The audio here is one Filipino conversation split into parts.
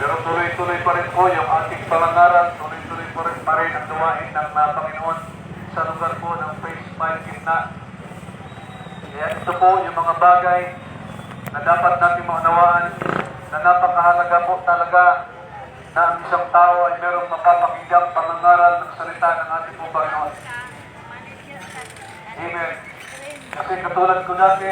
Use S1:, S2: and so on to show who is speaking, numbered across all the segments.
S1: Pero tuloy-tuloy pa rin po yung ating pangangaral, tuloy-tuloy pa rin ang gawain ng Panginoon sa lugar po ng Phase 5 Gitna. Kaya ito po yung mga bagay na dapat natin maunawaan na napakahalaga po talaga na ang isang tao ay merong mapapakinggang pangangaral ng salita ng ating po Panginoon. Amen. Kasi katulad ko dati,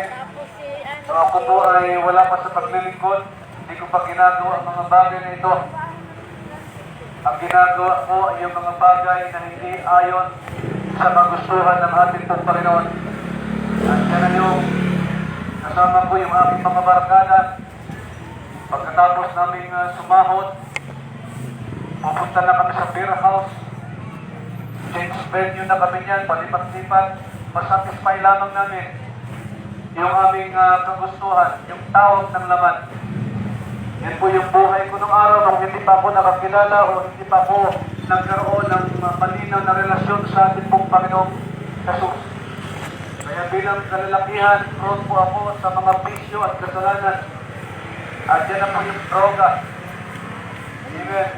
S1: ako po ay wala pa sa paglilingkod, hindi ko pa ginagawa ang mga bagay na ito. Ang ginagawa ko ay yung mga bagay na hindi ayon sa magustuhan ng ating pong Panginoon. At yan yung kasama ko yung aking mga barkada. Pagkatapos naming sumahod, pupunta na kami sa beer house. Change venue na kami niyan, palipat-lipat. Masatisfy lamang namin yung aming kagustuhan, yung tawag ng laman. Yan po yung buhay ko nung araw nung hindi pa ako nakakilala o hindi pa ako nagkaroon ng malinaw na relasyon sa ating pong Panginoong Jesus. Kaya bilang kalalakihan, prone po ako sa mga bisyo at kasalanan. At yan na po yung droga. Amen.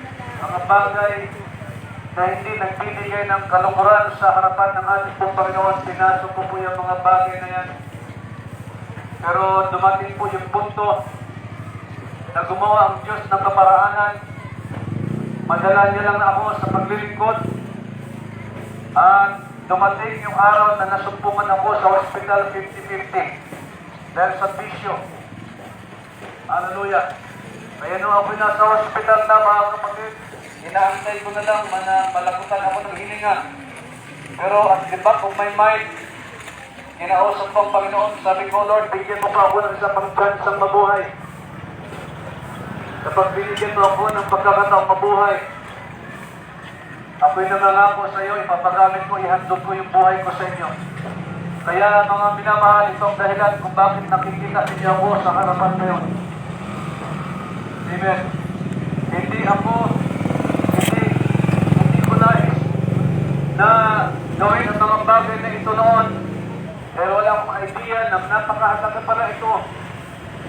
S1: Mga bagay na hindi nagbibigay ng kalukuran sa harapan ng ating pong Panginoon. Pinasok ko po yung mga bagay na yan. Pero dumating po yung punto na gumawa ang Diyos ng kaparaanan. Madala niya lang ako sa paglilingkod. At dumating yung araw na nasumpungan ako sa hospital 50-50 dahil sa bisyo. Hallelujah. Kaya nung ako'y nasa hospital na mga kapatid, inaantay ko na lang na malakutan ako ng hininga. Pero at the back of my mind, inausap ko ang Panginoon, sabi ko, Lord, bigyan mo pa ako ng isang pang-chance ang mabuhay. Kapag binigyan mo ako ng pagkakataong mabuhay, ako'y nangangako sa iyo, ipapagamit ko, ihandog ko yung buhay ko sa inyo. Kaya mga minamahal, itong dahilan kung bakit nakikita ninyo ako sa harapan ngayon. Amen. Hindi ko nais na gawin ang mga bagay na ito noon. Pero wala akong idea na napakahalaga pala ito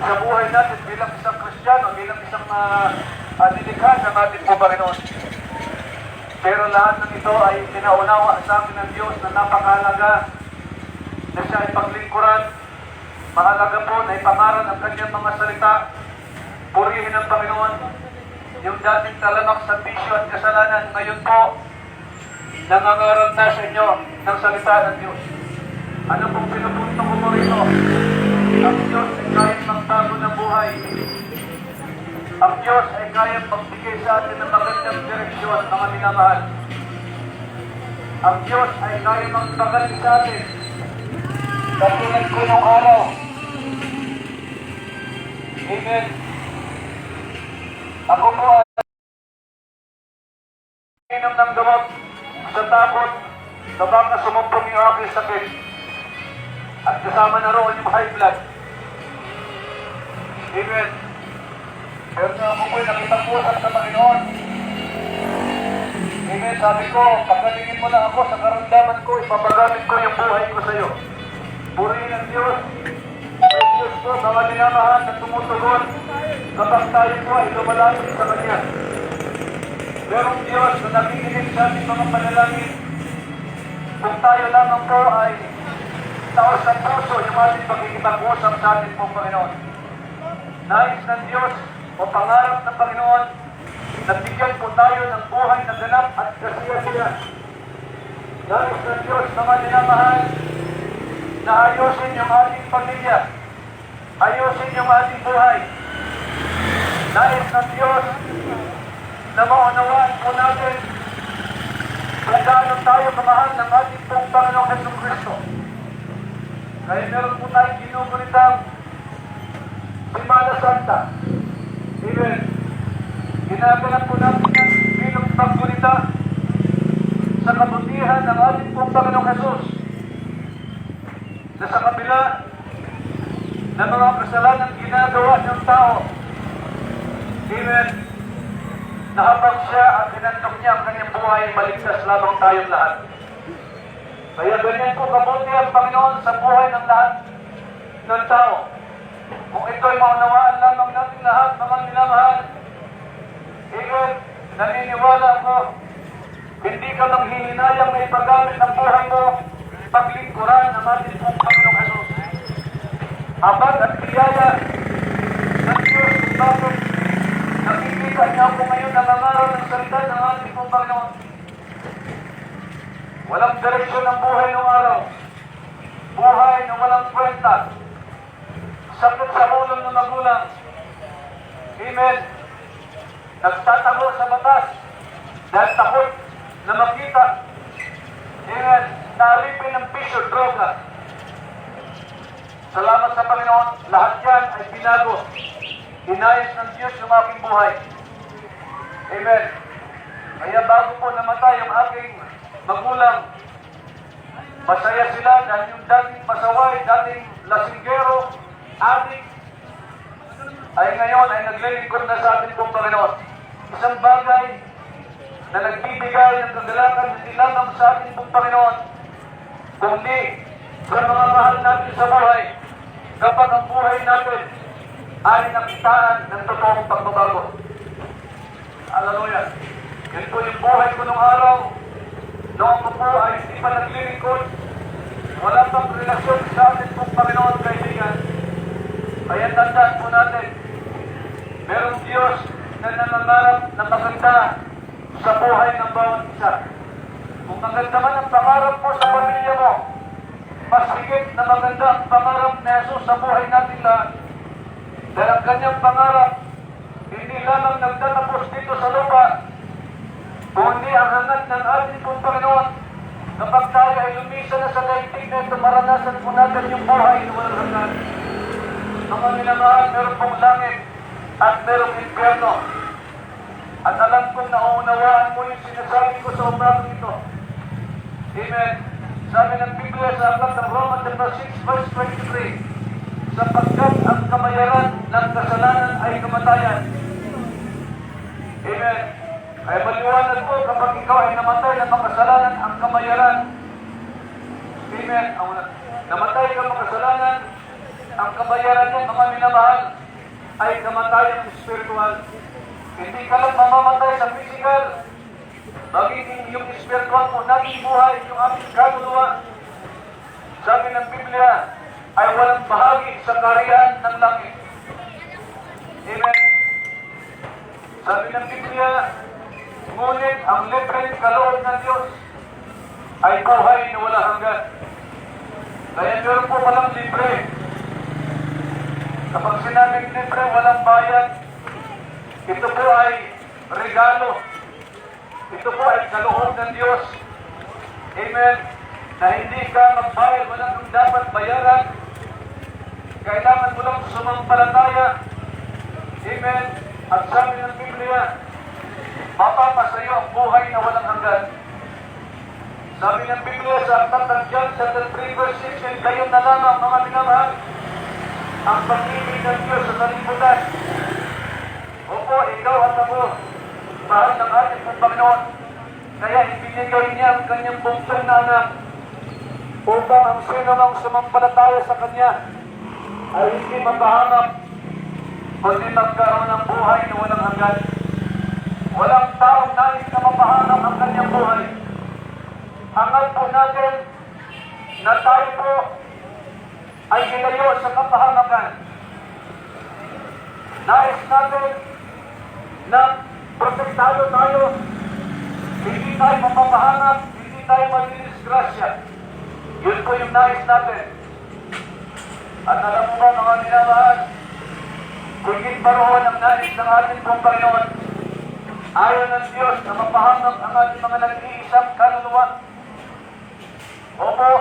S1: sa buhay natin bilang isang Kristiyano, bilang isang dinikha ng ating po Panginoon. Pero lahat ng ito ay pinaunawa sa amin ng Diyos na napakahalaga na siya ay paglingkuran. Mahalaga po na ipangaral ang kanyang mga salita. Purihin ang Panginoon. Yung dating talamak sa bisyo at kasalanan, ngayon po, nangangaral na sa inyo ng salita ng Diyos. Ano pong pinupunto ko po rito? Ang Diyos ay kayang magbago ng buhay. Ang Diyos ay kayang magbigay sa atin ng magandang direksyon, mga minamahal. Ang Diyos ay kayang magpagaling sa atin. Katulad ko nung araw. Amen. Ako po ay inom ng gamot sa takot na baka sumumpong yung aking sakit. At kasama na roon yung high blood. Amen. Pero na ako po'y nakipag-usap sa Panginoon. Amen. Sabi ko, pagalingin mo lang ako sa karamdaman ko, ipapagamit ko yung buhay ko sa iyo. Purihin ang Diyos. Ay Diyos ko, mga minamahal na tumutugon kapag tayo po ay lumalapit sa Kanya. Merong Diyos na nakikinig sa ating mga panalangin. Kung tayo lamang po ay taos ng puso yung ating pagkikipag-usap sa ating pong Panginoon. Nais ng Diyos o pangarap ng Panginoon na bigyan po tayo ng buhay na ganap at kasiya-siya. Nais ng Diyos mga minamahal na ayusin yung ating pamilya, ayusin yung ating buhay. Nais ng Diyos na maunawaan po natin kung gaano tayo kamahal ng ating pong Panginoong Jesucristo. Kaya meron po tayong ginugunitang Semana Santa. Amen. Ginaganap po natin ang bilang paggunita sa kabutihan ng ating pong Panginoong Jesus na sa kabila ng mga kasalanan ginagawa ng tao. Amen. Na habang siya at hinandok niya ang kanyang buhay, maligtas lamang tayong lahat. Kaya ganyan po kabuti ang Panginoon sa buhay ng lahat ng tao. Kung ito'y maunawaan lamang natin lahat, mga minamahal, mo, hindi ka manghihinayang na ipagamit ang buhay mo, paglingkuran ang ating pong Panginoong Jesus. Abad at biyaya ng Diyos kung bakit nakikita niya po ngayon ang nangaral ng salita ng ating pong Panginoon. Walang direksyon ang buhay ng araw. Buhay na walang kwenta. Sakit sa ulo ng magulang. Amen. Nagtatago sa batas dahil takot na makita. Amen. Naalipin ng bisyo, droga. Salamat sa Panginoon. Lahat yan ay binago. Inayos ng Diyos yung aking buhay. Amen. Kaya bago po namatay yung aking magulang, masaya sila dahil yung dating pasaway, dating lasinggero, adik, ay ngayon ay naglilingkod na sa ating pong Panginoon. Isang bagay na nagbibigay ng kagalakan hindi lamang sa ating pong Panginoon, kundi sa mga mahal natin sa buhay, kapag ang buhay natin ay nakitaan ng totoong pagbabago. Hallelujah. Yan po yung buhay ko nung araw. Noong ko po ay hindi pa naglilingkod, wala pang relasyon sa ating pong Panginoon, kaibigan. Kaya tandaan po natin, merong Diyos na nangangarap na maganda sa buhay ng bawat isa. Kung maganda man ang pangarap mo sa pamilya mo, mas higit na maganda ang pangarap na Jesus sa buhay natin lahat. Dahil ang kanyang pangarap, hindi lamang nagtatapos dito sa lupa, kundi ang hangat ng ating pong Panginoon, kapag tayo ay lumisa na sa daigdig na ito, maranasan po natin yung buhay na walang hanggan. Mga minamahal, meron pong langit at merong impyerno. At alam kong nauunawaan mo yung sinasabi ko sa umagang ito. Amen. Sabi ng Biblia sa aklat ng Romans chapter 6 verse 23, sapagkat ang kamayaran ng kasalanan ay kamatayan. Amen. Kaya maliwanag po kapag ikaw ay namatay ng makasalanan, ang kamayaran. Amen. Namatay ka makasalanan, ang kabayaran niya, mga minamahal, ay kamatayang spiritual. Hindi ka lang mamamatay sa physical, magiging yung spiritual mo, naging buhay, yung aming kaluluwa. Sabi ng Biblia, ay walang bahagi sa kaharian ng langit. Amen. Sabi ng Biblia, ngunit ang libreng kaloob ng Diyos ay buhay na wala hanggan. Kaya meron po palang libre. Kapag sinabing libre, walang bayad, ito po ay regalo. Ito po ay kaloob ng Diyos. Amen. Na hindi ka magbayad, walang kang dapat bayaran. Kailangan mo lang sumampalataya. Amen. At sabi ng Biblia, mapapasayo ang buhay na walang hanggan. Sabi ng Biblia sa aklat ng John chapter 3 verse 16, kayo na lamang mga minamahal ang pag-ibig ng Diyos sa kalibutan. Opo, ikaw at ako, mahal ng ating Panginoon. Kaya ibinigay niya ang kanyang buntong na anak upang ang sino mang sumampalataya sa kanya ay hindi mapahanap kundi magkaroon ng buhay na walang hanggan. Walang taong nais na mapahanap ang kanyang buhay. Hangal po natin na tayo po ay ilayo sa kapahamakan. Nais natin na protektado tayo, hindi tayo mapapahanap, hindi tayo madidisgrasya. Yun po yung nais natin. At alam mo ba mga minamahal, higit pa roon ang nais ng ating pong Panginoon. Ayaw ng Diyos na mapahanap ang ating mga nag-iisang kaluluwa. Opo,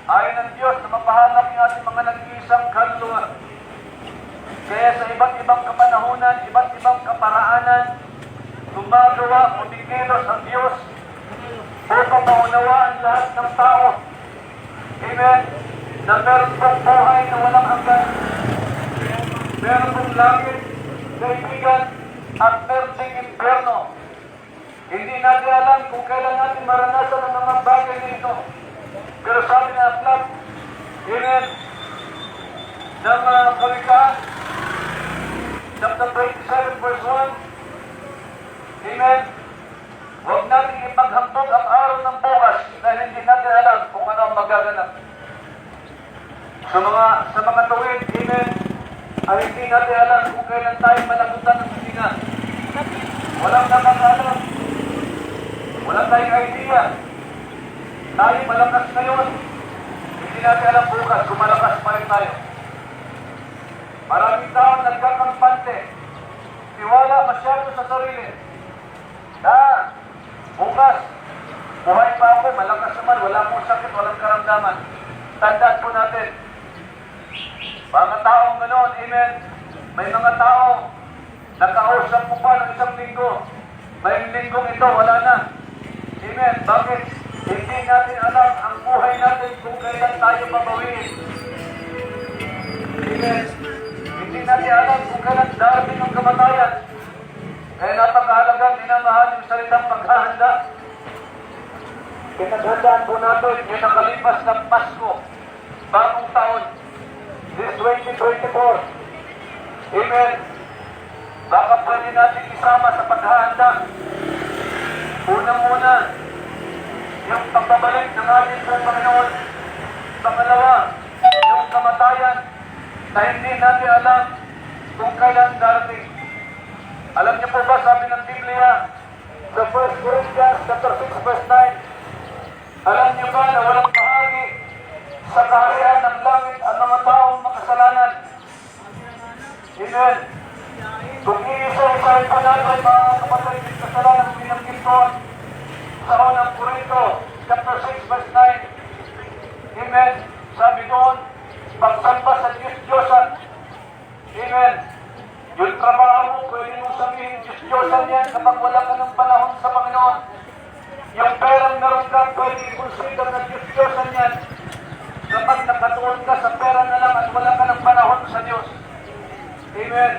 S1: ayaw ng Diyos na mapahanap ang ating mga nag-iisang kaluluwa. Kaya sa iba't ibang kapanahunan, iba't ibang kaparaanan, gumagawa o dikilos ang Diyos upang maunawaan lahat ng tao. Amen. Na meron pong buhay na walang hanggan. Meron pong langit, kaibigan, at meron ding impyerno. Hindi natin alam kung kailan natin maranasan ang mga bagay nito. Pero sabi na aklat, amen, ng Kawikaan, chapter 27 verse 1, amen, huwag Maghambog ang araw ng bukas dahil hindi natin alam kung ano ang magaganap. Sa mga tuwid, amen, ay hindi natin alam kung kailan tayo malagutan ng hininga. Walang nakakaalam. Wala tayong idea. Tayo malakas ngayon. Hindi natin alam bukas kung malakas pa rin tayo. Maraming tao nagkakampante. Tiwala masyado sa sarili. Na, bukas, buhay pa ako, malakas naman, wala akong sakit, walang karamdaman. Tandaan po natin. Mga taong ganoon, amen. May mga tao, nakausap mo pa ng isang linggo. May linggong ito, wala na. Amen. Bakit? Hindi natin alam ang buhay natin kung kailan tayo babawiin. Amen. Hindi natin alam kung kailan darating ang kamatayan. Kaya napakahalagang minamahal yung salitang paghahanda. Pinaghandaan po natin yung nakalipas na Pasko, bagong taon, this 2024. Amen. Baka pwede natin isama sa paghahanda. Unang-una, yung pagbabalik ng ating Panginoon. Pangalawa, yung kamatayan na hindi natin alam kung kailan darating. Alam niyo po ba, sabi ng Biblia, sa 1 Corinthians chapter 6 verse 9, alam niyo ba na walang bahagi sa kaharian ng langit ang mga taong makasalanan? Amen. Kung iisa-isahin po natin mga kapatid ng kasalanan ng binanggit ko sa unang Corinto chapter 6 verse 9, amen. Sabi doon, pagsamba sa Diyos-Diyosan. Amen. Yung trabaho mo, pwede mong sabihin, Diyos-Diyosan yan kapag wala ka ng panahon sa Panginoon. Yung perang meron ka, pwede i-consider na Diyos-Diyosan yan kapag nakatuon ka sa pera na lang at wala ka ng panahon sa Diyos. Amen.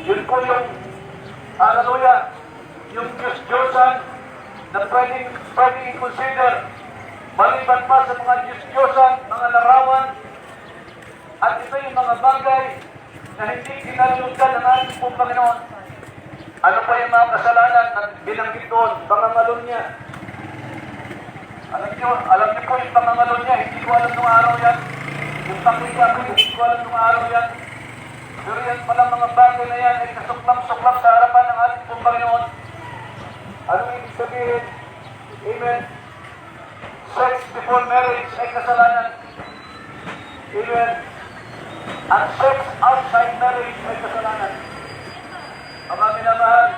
S1: Yun po yung, hallelujah, yung Diyos-Diyosan na pwede i-consider maliban pa sa mga Diyos-Diyosan, mga larawan, at ito yung mga bagay na hindi kinalimutan ng ating pong Panginoon. Ano pa yung mga kasalanan na binanggit doon? Pangangalon niya. Alam niyo po yung pangangalon niya, hindi ko alam nung araw yan. Yung pakita ko, hindi ko alam nung araw yan. Pero yan pala mga bagay na yan ay kasuklam-suklam sa harapan ng ating pong Panginoon. Ano ibig sabihin? Amen. Sex before marriage ay kasalanan. Amen. At sex outside marriage ay kasalanan. Mga minamahal,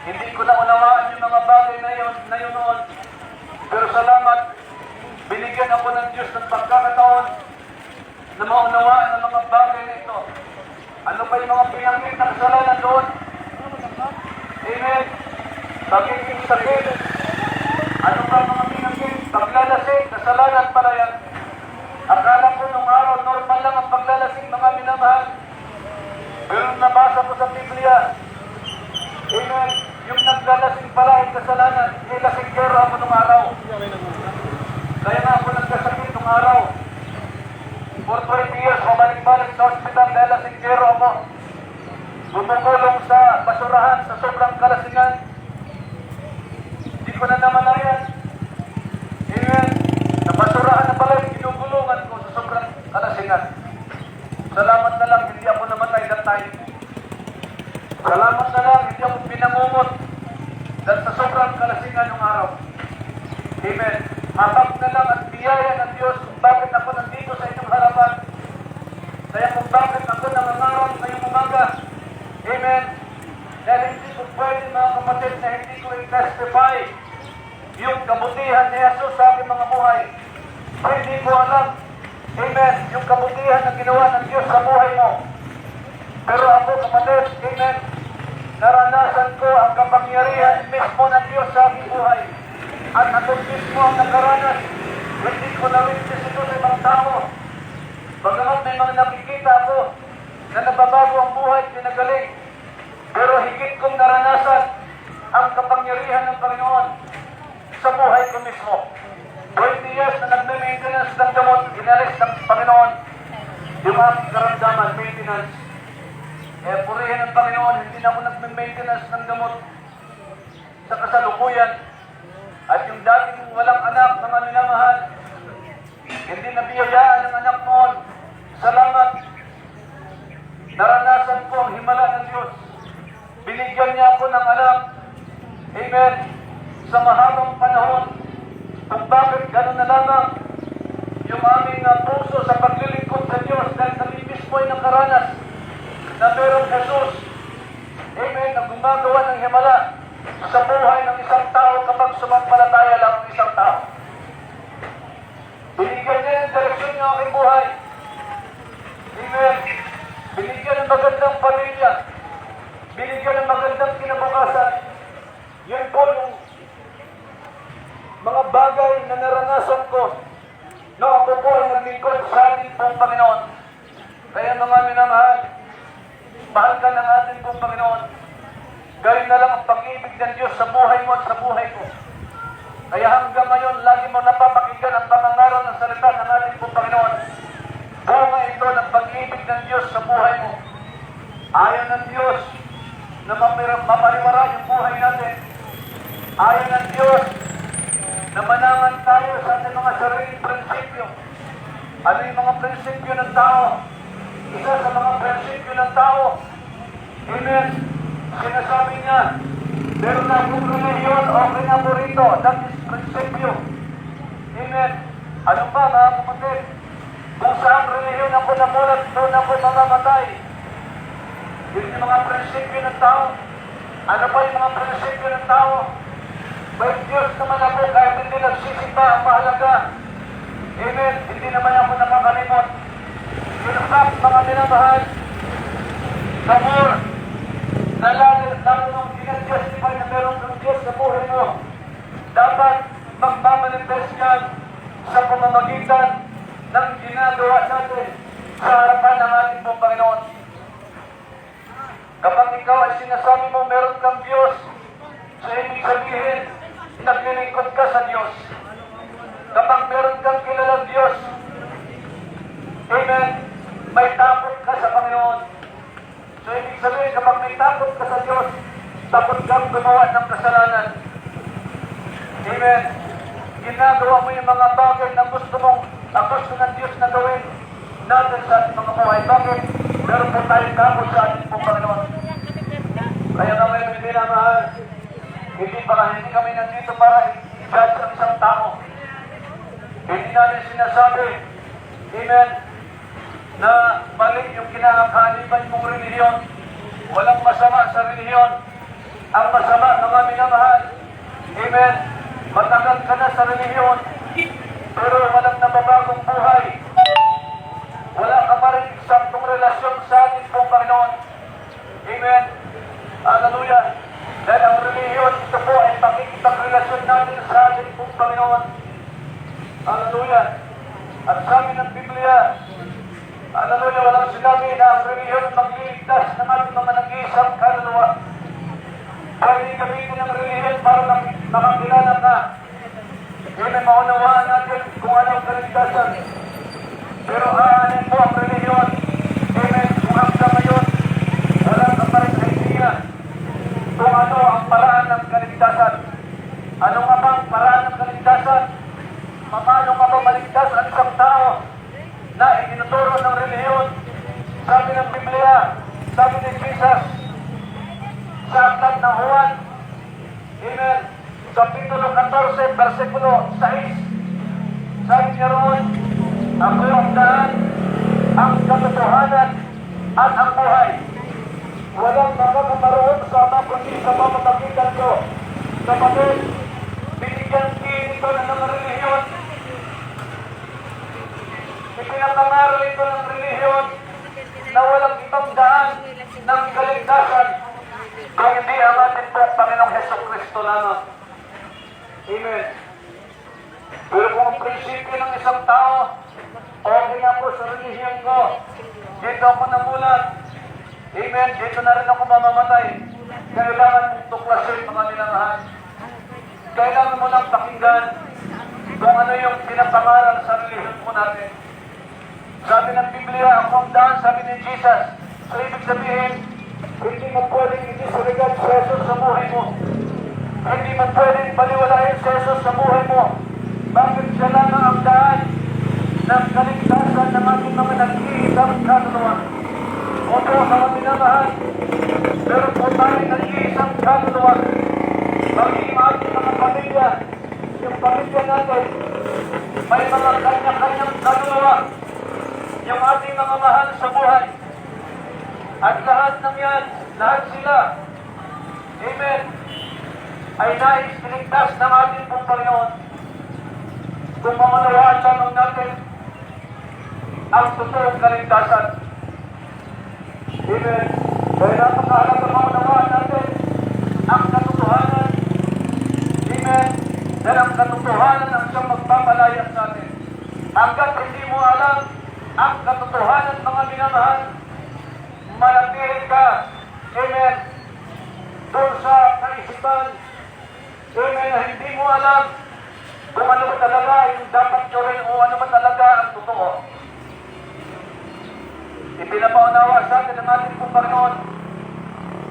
S1: hindi ko na unawaan yung mga bagay na yun noon. Pero salamat, binigyan ako ng Diyos ng pagkakataon na maunawaan ang mga bagay na ito. Ano pa yung mga pinanggit na kasalanan doon? Amen. Pagiging sakit. Ano pa mga pinanggit? Paglalasing, kasalanan pala yan. Akala ko nung araw, normal lang ang paglalasing, mga minamahal. Pero nabasa ko sa Biblia, amen, yung naglalasing pala ay kasalanan. Nilasinggero ako nung araw. Kaya nga ako nagkasakit nung araw. For 20 years, pabalik-balik sa hospital, nilasinggero ako. Bumugulong sa basurahan, sa sobrang kalasingan. Hindi ko na namalayan. Amen. Nabasurahan na pala yung ginugulungan ko sa sobrang kalasingan. Salamat na lang, hindi ako namatay that time. Salamat na lang, hindi ako pinangumot dahil sa sobrang kalasingan ng araw. Amen. Habang na lang at biyaya ng Diyos kung bakit ako nandito sa inyong harapan. Kaya kung bakit ako nangangarap ngayong umaga. Amen. Dahil hindi ko pwede mga kapatid na hindi ko i-testify yung kabutihan ni Jesus sa aking mga buhay. Hindi ko alam. Amen. Yung kabutihan na ginawa ng Diyos sa buhay mo. Pero ako kapatid, amen, naranasan ko ang kapangyarihan mismo ng Diyos sa aking buhay. At ako mismo ang nakaranas. Hindi ko na-witness ito sa ibang tao. Bagamat may mga nakikita ako na nababago ang buhay at pinagaling. Pero higit kong naranasan ang kapangyarihan ng Panginoon sa buhay ko mismo. 20 years na nagme-maintenance ng gamot, inalis ng Panginoon yung aking karamdaman, maintenance. Purihin ng Panginoon, hindi na ako nagme-maintenance ng gamot. sa kasalukuyan. At yung dating walang anak na minamahal, hindi nabiyayaan ng anak noon. Salamat. Naranasan ko ang himala ng Diyos. Binigyan niya ako ng anak. Amen. Sa mahabang panahon, kung bakit gano'n na lamang yung aming puso sa paglilingkod sa Diyos dahil kami mismo ay nakaranas na merong Jesus, amen, na gumagawa ng himala sa buhay ng isang tao kapag sumampalataya lang ang isang tao. Binigyan niya ng direksyon ng aking buhay. Amen. Binigyan ng magandang pamilya. Binigyan ng magandang kinabukasan. Yun po yung mga bagay na naranasan ko no ako po ay naglingkod sa ating pong Panginoon. Kaya mga minamahal, mahal ka ng ating pong Panginoon. Galing na lang ang pag-ibig ng Diyos sa buhay mo at sa buhay ko. Kaya hanggang ngayon, lagi mo napapakinggan ang pangangaral ng salita ng ating pong Panginoon. Bunga ito ng pag-ibig ng Diyos sa buhay mo. Ayaw ng Diyos na mapariwara yung buhay natin. Ayaw ng Diyos na manaman tayo sa ating mga sariling prinsipyo. Ano yung mga prinsipyo ng tao? Isa sa mga prinsipyo ng tao, amen, sinasabi niya, meron na akong reliyon, okay na po rito. That is prinsipyo. Amen. Ano ba mga kapatid? Kung saan reliyon ako namulat, doon ako mamamatay. Yun yung mga prinsipyo ng tao. Ano pa yung mga prinsipyo ng tao? May Diyos naman ako kahit hindi nagsisimba ang mahalaga. Amen. Hindi naman ako nakakalimot. Yun ang fact, mga minamahal. The more na lalo nung ginag-justify na meron kang Diyos sa buhay mo, dapat magmamanifest yan sa pamamagitan ng ginagawa natin sa harapan ng ating pong Panginoon. Kapag ikaw ay sinasabi mo meron kang Diyos, so ibig sabihin, naglilingkod ka sa Diyos. Kapag meron kang kilalang Diyos, amen, may takot ka sa Panginoon. So ibig sabihin, kapag may takot ka sa Diyos, takot kang gumawa ng kasalanan. Amen. Ginagawa mo yung mga bagay na gusto ng Diyos na gawin natin sa ating mga buhay. Bakit? Meron po tayong takot sa ating pong Panginoon. Kaya nga may minamahal, hindi kami nandito para i-judge ang isang tao. Hindi namin sinasabi, amen, na mali yung kinakaliban mong relihiyon. Walang masama sa relihiyon. Ang masama, mga minamahal, amen, matagal ka na sa relihiyon, pero walang nababagong buhay. Wala ka pa rin eksaktong relasyon sa ating pong Panginoon. Amen. Hallelujah. Dahil ang relihiyon, ito po ay pakikipagrelasyon natin sa ating pong Panginoon. Hallelujah. At sabi ng Biblia, hallelujah, walang sinabi na ang relihiyon magliligtas ng ating mga nag-iisang kaluluwa. Pwede gamitin ang relihiyon para makakilala ka. Yun ay maunawaan natin kung anong kaligtasan. Pero aanin mo ang relihiyon. Amen. Kung hanggang ngayon, wala ka pa rin idea kung ano ang paraan ng kaligtasan. Ano nga bang paraan ng kaligtasan? Paano nga ba maligtas ang isang tao na itinuturo ng relihiyon? Sabi ng Biblia, sabi ni Jesus, sa aklat ng Juan, amen, Kapitulo 14, versikulo 6, sabi niya roon, ako ang daan, ang katotohanan, at ang buhay. Walang makakaparoon sa ama kundi sa pamamagitan ko. Kapatid, binigyan ito ng mga relihiyon. Ipinapangaral ito ng relihiyon na walang ibang daan ng kaligtasan kung hindi ang ating pong Panginoong Jesucristo lamang. Amen. Pero kung ang prinsipyo ng isang tao, okay na po sa relihiyon ko, dito ako namulat, amen, dito na rin ako mamamatay, kailangan mong tuklasin mga minamahal. Kailangan mo lang pakinggan kung ano yung pinapangaral sa relihiyon mo natin. Sabi ng Biblia, ako ang daan, sabi ni Jesus. So ibig sabihin, hindi mo pwedeng i-disregard si Jesus sa buhay mo. Hindi pwedeng baliwalain si Jesus sa buhay mo. Bakit siya lang ang daan ng kaligtasan ng ating mga nag-iisang kaluluwa? Opo, mga minamahal, meron po tayong nag-iisang kaluluwa. Maging ating mga pamilya, yung pamilya natin, may mga kanya-kanyang kaluluwa. Yung ating mga mahal sa buhay. At lahat ng yan, lahat sila, amen, ay nais iligtas ng ating pong Panginoon. Kung maunawaan lamang natin ang totoong kaligtasan. Amen. Kaya napakahalaga maunawaan natin ang katotohanan. Amen. Dahil ang katotohanan ang siyang magpapalaya sa atin. Hanggat hindi mo alam ang katotohanan, mga minamahal, manatili ka. Amen. Doon sa kaisipan. Amen. Na hindi mo alam kung ano ba talaga yung dapat gawin o ano ba talaga ang totoo. Ipinapaunawa sa atin ng ating pong Panginoon.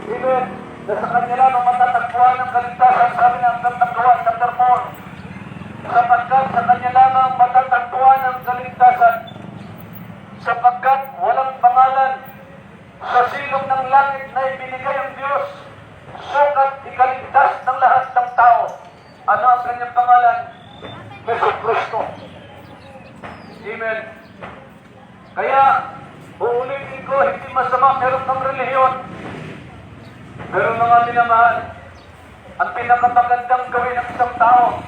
S1: Amen. Na sa Kanya lang matatagpuan ng kaligtasan, sabi ng Gawa, chapter 4. Sapagkat sa Kanya lamang matatagpuan ng kaligtasan. Sapagkat walang pangalan sa silong ng langit na ibinigay ang Diyos, sukat ikaligtas ng lahat ng tao. Ano ang kanyang pangalan? Jesucristo. Amen. Kaya, uulitin ko, hindi masama meron kang relihiyon. Pero mga minamahal, ang pinakamagandang gawin ng isang tao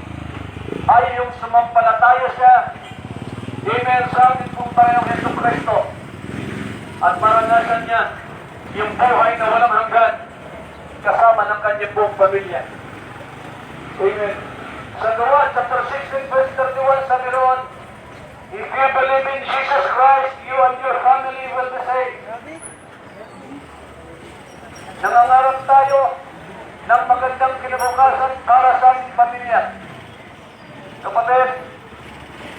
S1: ay yung sumampalataya siya. Amen, sa ating pong Panginoong Jesucristo. At maranasan niya yung buhay na walang hanggan kasama ng kanyang buong pamilya. Amen. Sa Gawa, chapter 16, verse 31, sabi roon, if you believe in Jesus Christ, you and your family will be saved. Nangangarap tayo ng magandang kinabukasan para sa ating pamilya. Kapatid,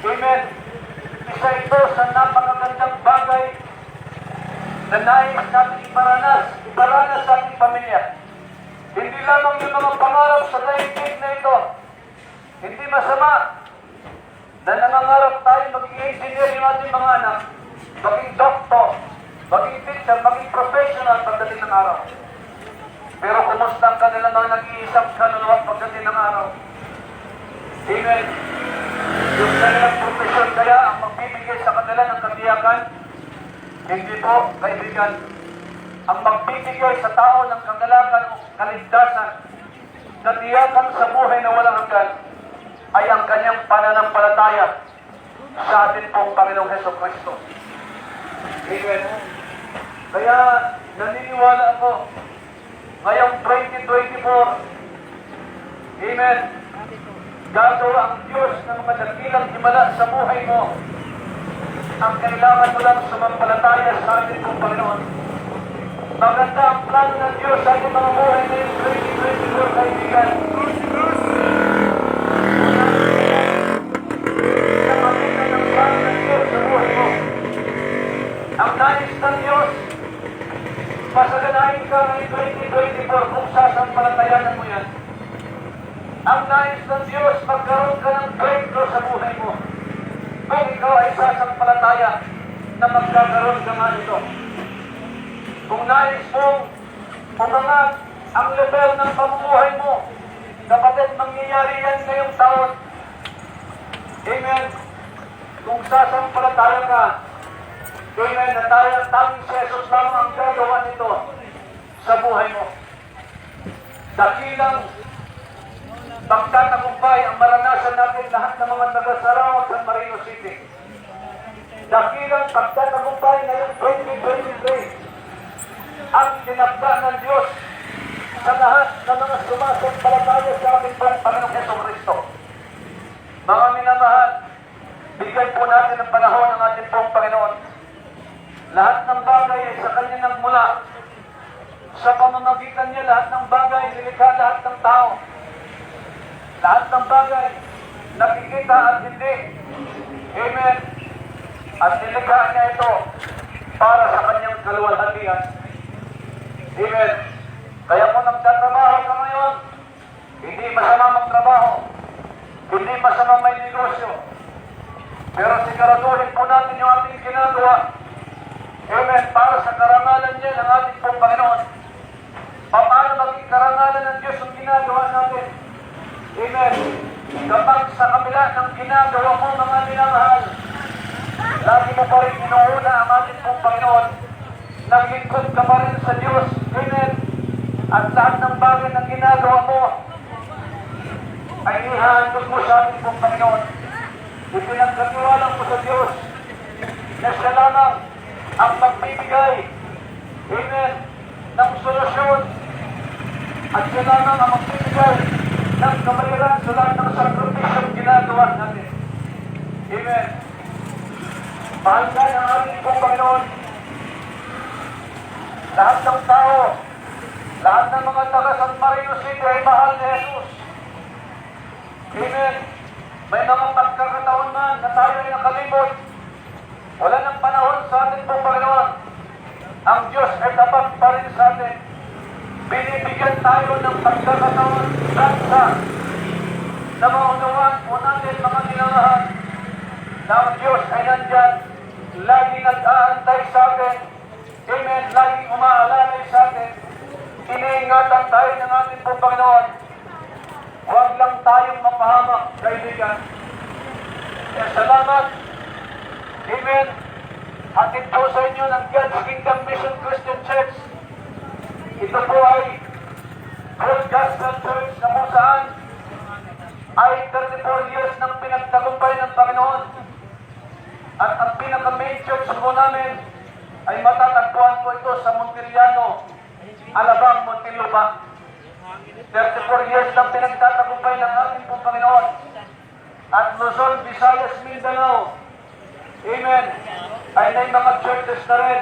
S1: amen, isa ito sa napakagandang bagay na nais natin iparanas sa ating pamilya. Hindi lamang yung mga pangarap sa daigdig na ito. Hindi masama na nangangarap tayo maging engineer yung ating mga anak, maging doktor, maging teacher, maging professional pagdating ng araw. Pero kumusta ang kanilang mga nag-iisang kaluluwa pagdating ng araw? Amen. Yung kanilang profesyon kaya ang magbibigay sa kanila ng katiyakan, hindi po, kaibigan. Ang magbibigay sa tao ng kagalakan o kaligtasan, katiyakan sa buhay na walang hanggan, ay ang kanyang pananampalataya sa atin pong Panginoong Jesucristo. Amen. Kaya naniniwala ako, ngayong 2024, amen, gagawa ang Diyos ng mga dakilang himala sa buhay mo. Ang kailangan mo lang sumampalataya sa atin pong Panginoon. Maganda ang plano ng Diyos sa ating mga buhay ngayong 2024, kaibigan. Ang nais ng Diyos, pasaganahin ka ngayong 2024 kung sasampalatayanan mo yan. Ang nais ng Diyos, magkaroon ka ng breakthrough sa buhay mo. Kung ikaw ay sasampalataya na magkakaroon ka nga ito. Kung nais mong umangat ang level ng pamumuhay mo, kapatid, mangyayari yan ngayong taon. Amen. Kung sasampalataya ka, amen, na tanging si Jesus lang ang gagawa nito sa buhay mo. Dakilang pagtatagumpay ang maranasan natin lahat ng mga taga-Sarawak sa Marino City. Dakilang pagtatagumpay ngayong 2023 ang tinagda ng Diyos sa lahat ng mga sumasampalataya sa ating Panginoong Jesucristo. Mga minamahal, bigyan po natin ng panahon ng ating pong Panginoon. Lahat ng bagay ay sa Kanya nagmula. Sa pamamagitan niya, lahat ng bagay, nilikha lahat ng tao. Lahat ng bagay, nakikita at hindi. Amen. At nilikha niya ito para sa Kanyang kaluwalhatian. Amen. Kaya kung nagtatrabaho ka ngayon, hindi masama masamang may negosyo. Pero siguraduhin po natin yung ating ginagawa. Amen. Para sa karangalan niya ng ating pong Panginoon. Paano maging karangalan ng Diyos ang ginagawa natin? Amen. Kapag sa kabila ng ginagawa mo mga minamahal, lagi mo pa rin inuuna ang ating pong Panginoon. Naglingkod ka pa rin sa Diyos. Amen. At lahat ng bagay na ginagawa mo ay ihahandog mo sa ating pong Panginoon. Ipinagkatiwala mo sa Diyos na siya lamang ang magbibigay, amen, ng solusyon at siya lamang ang magbibigay ng kamaliran sa lahat ng sakripisyong ginagawa natin. Amen. Mahal ka ng ating pong Panginoon. Lahat ng tao, lahat ng mga taga San Marino City ay mahal ni Jesus. Amen. May mga pagkakataon man na tayo ay nakalimot. Wala ng panahon sa atin pong Panginoon. Ang Diyos ay tapat pa rin sa atin. Binibigyan tayo ng pagkakataon sa na maunawaan po natin mga minamahal na ang Diyos ay nandyan, lagi nag-aantay sa atin. Amen. Laging umaalalay sa atin. Iniingatan tayo ng ating pong Panginoon. Huwag lang tayong mapahamak, kaibigan. Kaya salamat. Amen. Hatid po sa inyo ng God's Kingdom Mission Christian Church. Ito po ay Full Gospel Church na kung saan ay 34 years ng pinagtagumpay ng Panginoon. At ang pinaka-main church po namin ay matatagpuan po ito sa Montiliano, Alabang, Muntinlupa. 34 years ng pinagtatagumpay ng ating pong Panginoon. At Luzon, Visayas, Mindanao, amen, ay may mga churches na rin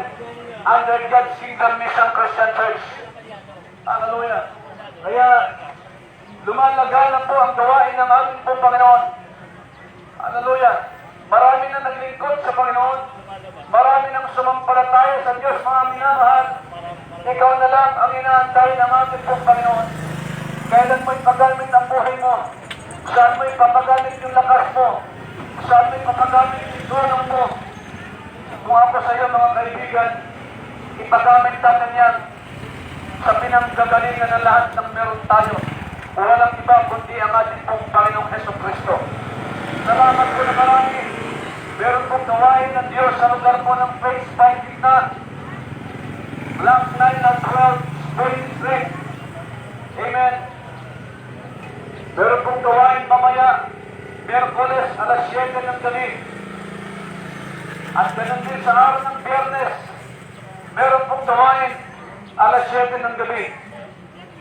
S1: under God's Kingdom Mission Christian Church. Hallelujah. Kaya lumalagana po ang gawain ng ating pong Panginoon. Hallelujah. Marami na naglingkod sa Panginoon. Marami nang sumampalataya sa Diyos, mga minamahal. Ikaw na lang ang inaantay ng ating pong Panginoon. Kailan mo ipagamit ang buhay mo? Saan mo ipapagamit yung lakas mo? Saan mo ipapagamit yung tulong mo? Kung ako sa iyo, mga kaibigan, ipagamit natin yan sa pinanggagalingan ng lahat ng meron tayo. Walang iba kundi ang ating pong Panginoong Jesucristo. Salamat po na marami. Meron pong gawain ng Diyos sa lugar po ng Praise Fighting na Black 9 at 12 Spring Street. Amen. Meron pong gawain mamaya, Miyerkules, alas 7 ng gabi. At ganun din sa araw ng Biyernes, meron pong gawain, alas 7 ng gabi.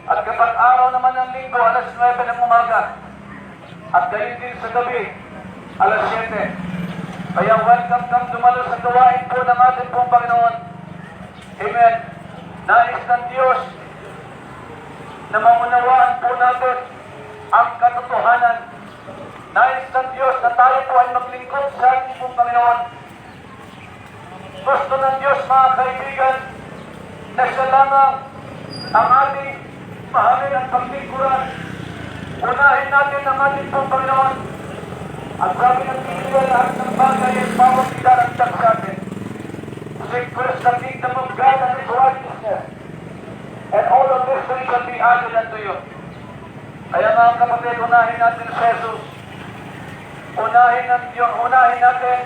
S1: At kapag araw naman ng Linggo, alas 9 ng umaga. At ganun din sa gabi, alas 7. Kaya welcome kang dumalo sa gawain po ng ating pong Panginoon. Amen. Nais ng Diyos na maunawaan po natin ang katotohanan. Nais ng Diyos na tayo po ay maglingkod sa ating pong Panginoon. Gusto ng Diyos, mga kaibigan, na siya lamang ang ating mahalin at paglingkuran. Unahin natin ang ating pong Panginoon. At sabi ng Biblia, lahat ng bagay ay bawat idaragdag sa atin. Seek first the kingdom of God and His righteousness, and all of these things shall be added unto you. Kaya mga kapatid, unahin natin si Jesus. Unahin natin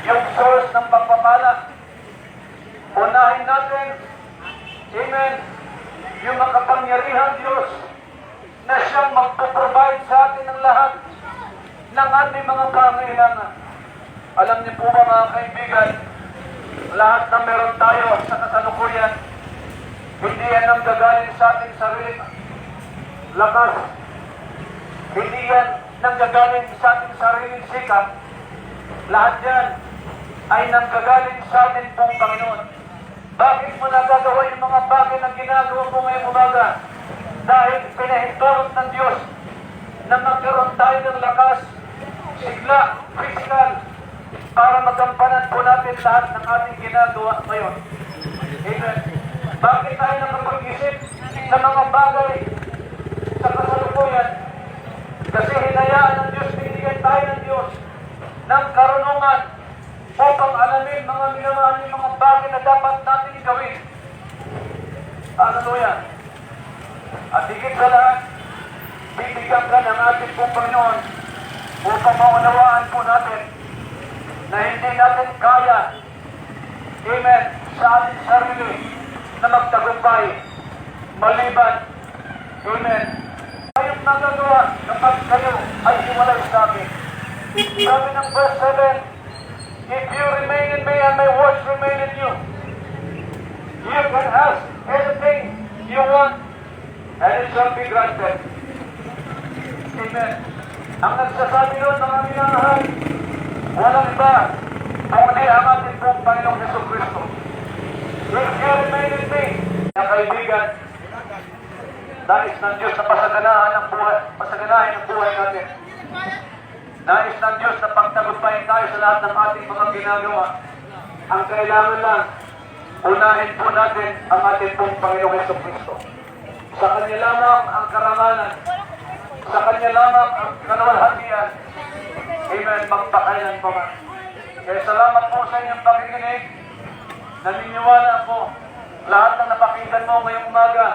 S1: yung source ng pagpapala. Unahin natin, amen, yung makapangyarihan Diyos na siyang magpo-provide sa atin ng lahat ng ating mga pangailangan. Alam niyo po ba, mga kaibigan, lahat na meron tayo sa kasalukuyan, hindi yan ang gagaling sa ating sarili lakas. Hindi yan nanggagaling sa ating sariling sikap. Lahat yan ay nanggagaling sa ating pong Panginoon. Bakit mo nagagawa yung mga bagay na ginagawa mo ngayong umaga? Dahil pinahintulot ng Diyos na magkaroon tayo ng lakas, sigla, physical, para magampanan po natin lahat ng ating ginagawa ngayon. Amen. Bakit tayo nakapag-isip sa mga bagay sa kasalukuyan? Kasi hinayaan ng Diyos tuluyan. At higit sa lahat, bibigyan ka ng ating pong Panginoon upang maunawaan po natin na hindi natin kaya, amen, sa ating sarili na magtagumpay maliban, amen, kayong nagagawa kapag kayo ay hiwalay sa akin. Sabi ng verse 7, if you remain in me and my words remain in you, you can ask anything you want and it shall be granted. Amen. Ang nagsasabi doon ng aming mahal, walang iba kundi ang ating pong Panginoong Jesucristo. If you remain in me, na kaibigan, nais ng Diyos na pasaganahan ng buhay natin. Nais ng Diyos na pagtagumpayin tayo sa lahat ng ating mga ginagawa. Ang kailangan lang, unahin po natin ang ating pong Panginoong Jesucristo. Sa Kanya lamang ang karangalan. Sa Kanya lamang ang kaluwalhatian. Amen. Magpakailan po man. Kaya salamat po sa inyong pakikinig. Naniniwala po lahat ng napakinggan mo ngayong umaga.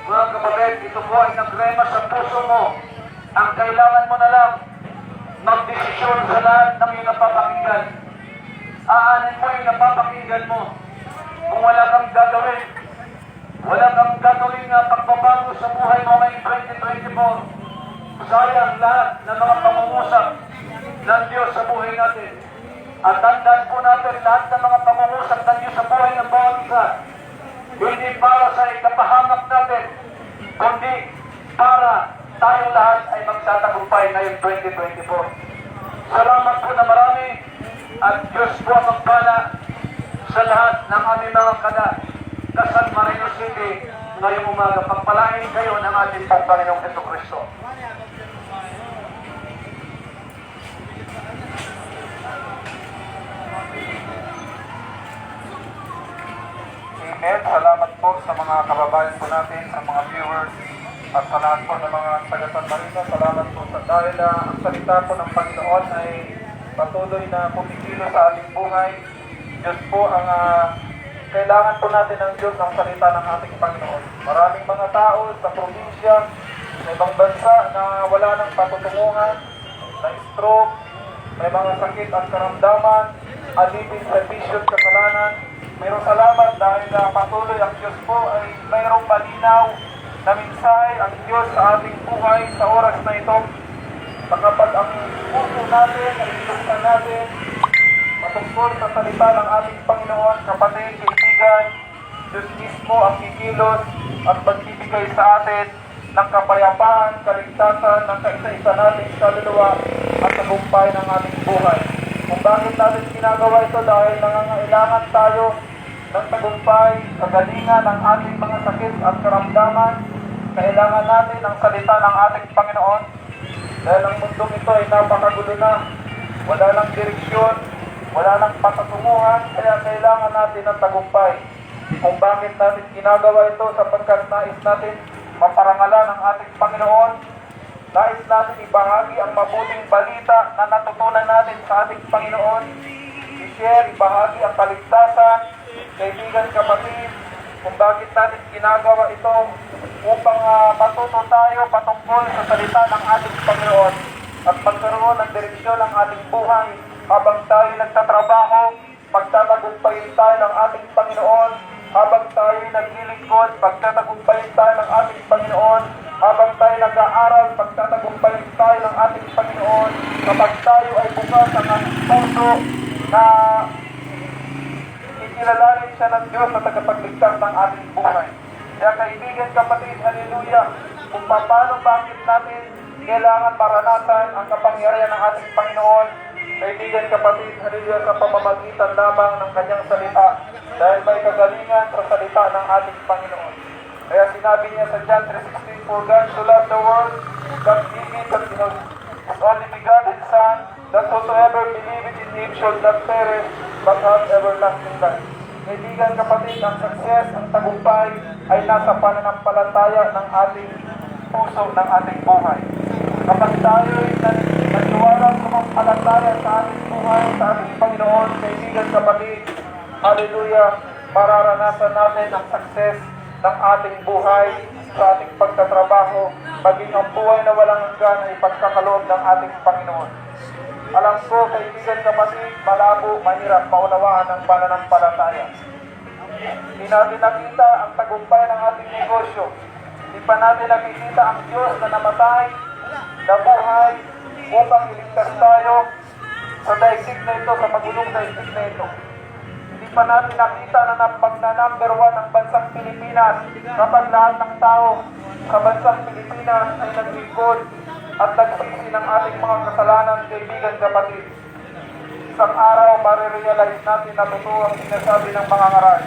S1: Mga kapatid, ito po ay nagrema sa puso mo. Ang kailangan mo na lang, magdesisyon sa lahat ng iyong napapakinggan. Aanin mo yung napapakinggan mo. Kung wala kang gagawin, wala kang gagawin na pagbabago sa buhay mo ngayong 2024. Sayang lahat ng mga pangungusap ng Diyos sa buhay natin. At tandaan po natin lahat ng mga pangungusap ng Diyos sa buhay ng bawat isa. Hindi para sa ikapahamak natin, kundi para tayong lahat ay magtatagumpay ngayong 2024. Salamat po na marami at Diyos po ang magpala sa lahat ng aming mga San Marino City ngayong umaga. Pagpalain kayo ng ating Panginoong Jesucristo. Amen. Salamat po sa mga kababayan po natin, sa mga viewers, at sa lahat po ng mga taga-San Marino. Salamat po sa dahil ang salita po ng Panginoon ay patuloy na pumikilo sa ating buhay. Diyos po ang kailangan po natin ng Diyos ang salita ng ating Panginoon. Maraming mga tao sa probinsya, sa ibang bansa na wala ng patutunguhan, na stroke, may mga sakit at karamdaman, alipin sa bisyo at kasalanan. Pero salamat dahil patuloy ang Diyos po ay mayroong malinaw na mensahe ang Diyos sa ating buhay sa oras na ito. Na kapag ang puso natin ay iluksan natin patungkol sa salita ng ating Panginoon, kapatid, kaibigan, Diyos mismo ang kikilos at magbibigay sa atin ng kapayapaan, kaligtasan, ng kaisa-isa nating kaluluwa at tagumpay ng ating buhay. Kung bakit natin ginagawa ito dahil nangangailangan tayo ng tagumpay, kagalingan ng ating mga sakit at karamdaman. Kailangan natin ang salita ng ating Panginoon dahil ang mundong ito ay napakagulo na. Wala ng direksyon, wala ng patatunguhan, kaya kailangan natin ng tagumpay. Kung bakit natin ginagawa ito sapagkat nais natin maparangalan ang ating Panginoon. Nais natin ibahagi ang mabuting balita na natutunan natin sa ating Panginoon. I-share, ibahagi ang kaligtasan, kaibigan, kapatid, kung bakit natin ginagawa ito upang matuto tayo patungkol sa salita ng ating Panginoon at magkaroon ng direksyon ng ating buhay habang tayo nagtatrabaho, pagtatagumpayin tayo ng ating Panginoon, habang tayo naglilingkod, pagtatagumpayin tayo ng ating Panginoon, habang tayo nag-aaral, pagtatagumpayin tayo ng ating Panginoon, kapag tayo ay bukas ang ating puso na ikilalanin siya ng Diyos na tagapagligtas ng ating buhay. Kaya kaibigan, kapatid, haleluya, kung paano bakit natin kailangan maranasan ang kapangyarihan ng ating Panginoon, kaibigan, kapatid, haleluya, sa pamamagitan lamang ng kanyang salita, dahil may kagalingan sa salita ng ating Panginoon. Kaya sinabi niya sa John 3:16, for God so loved the world, that He gave His only begotten Son, that whosoever believeth in Him shall not perish, but have everlasting life. Kaibigan, kapatid, ang success, ang tagumpay ay nasa pananampalataya ng ating puso, ng ating buhay. Kapag tayo ay nagtiwala sa pampalataya sa ating buhay, sa ating Panginoon, kaibigan, kapatid, hallelujah, mararanasan natin ang success, ng ating buhay, sa ating pagtatrabaho, maging ang buhay na walang hanggan ay pagkakaloob ng ating Panginoon. Alam ko, kaibigan kapatid, malabo, mahirap maunawaan ang pananampalataya. Hindi natin nakita ang tagumpay ng ating negosyo. Hindi pa natin nakikita ang Diyos na namatay, nabuhay, upang iligtas tayo sa daigdig na ito, sa magulong daigdig na ito. Hindi pa natin nakita na number 1 ang bansang Pilipinas kapag lahat ng tao sa bansang Pilipinas ay naglingkod at nagsisi ng ating mga kasalanan, kaibigan kapatid. Isang araw, marirealize natin na totoo ang sinasabi ng mga ngaral.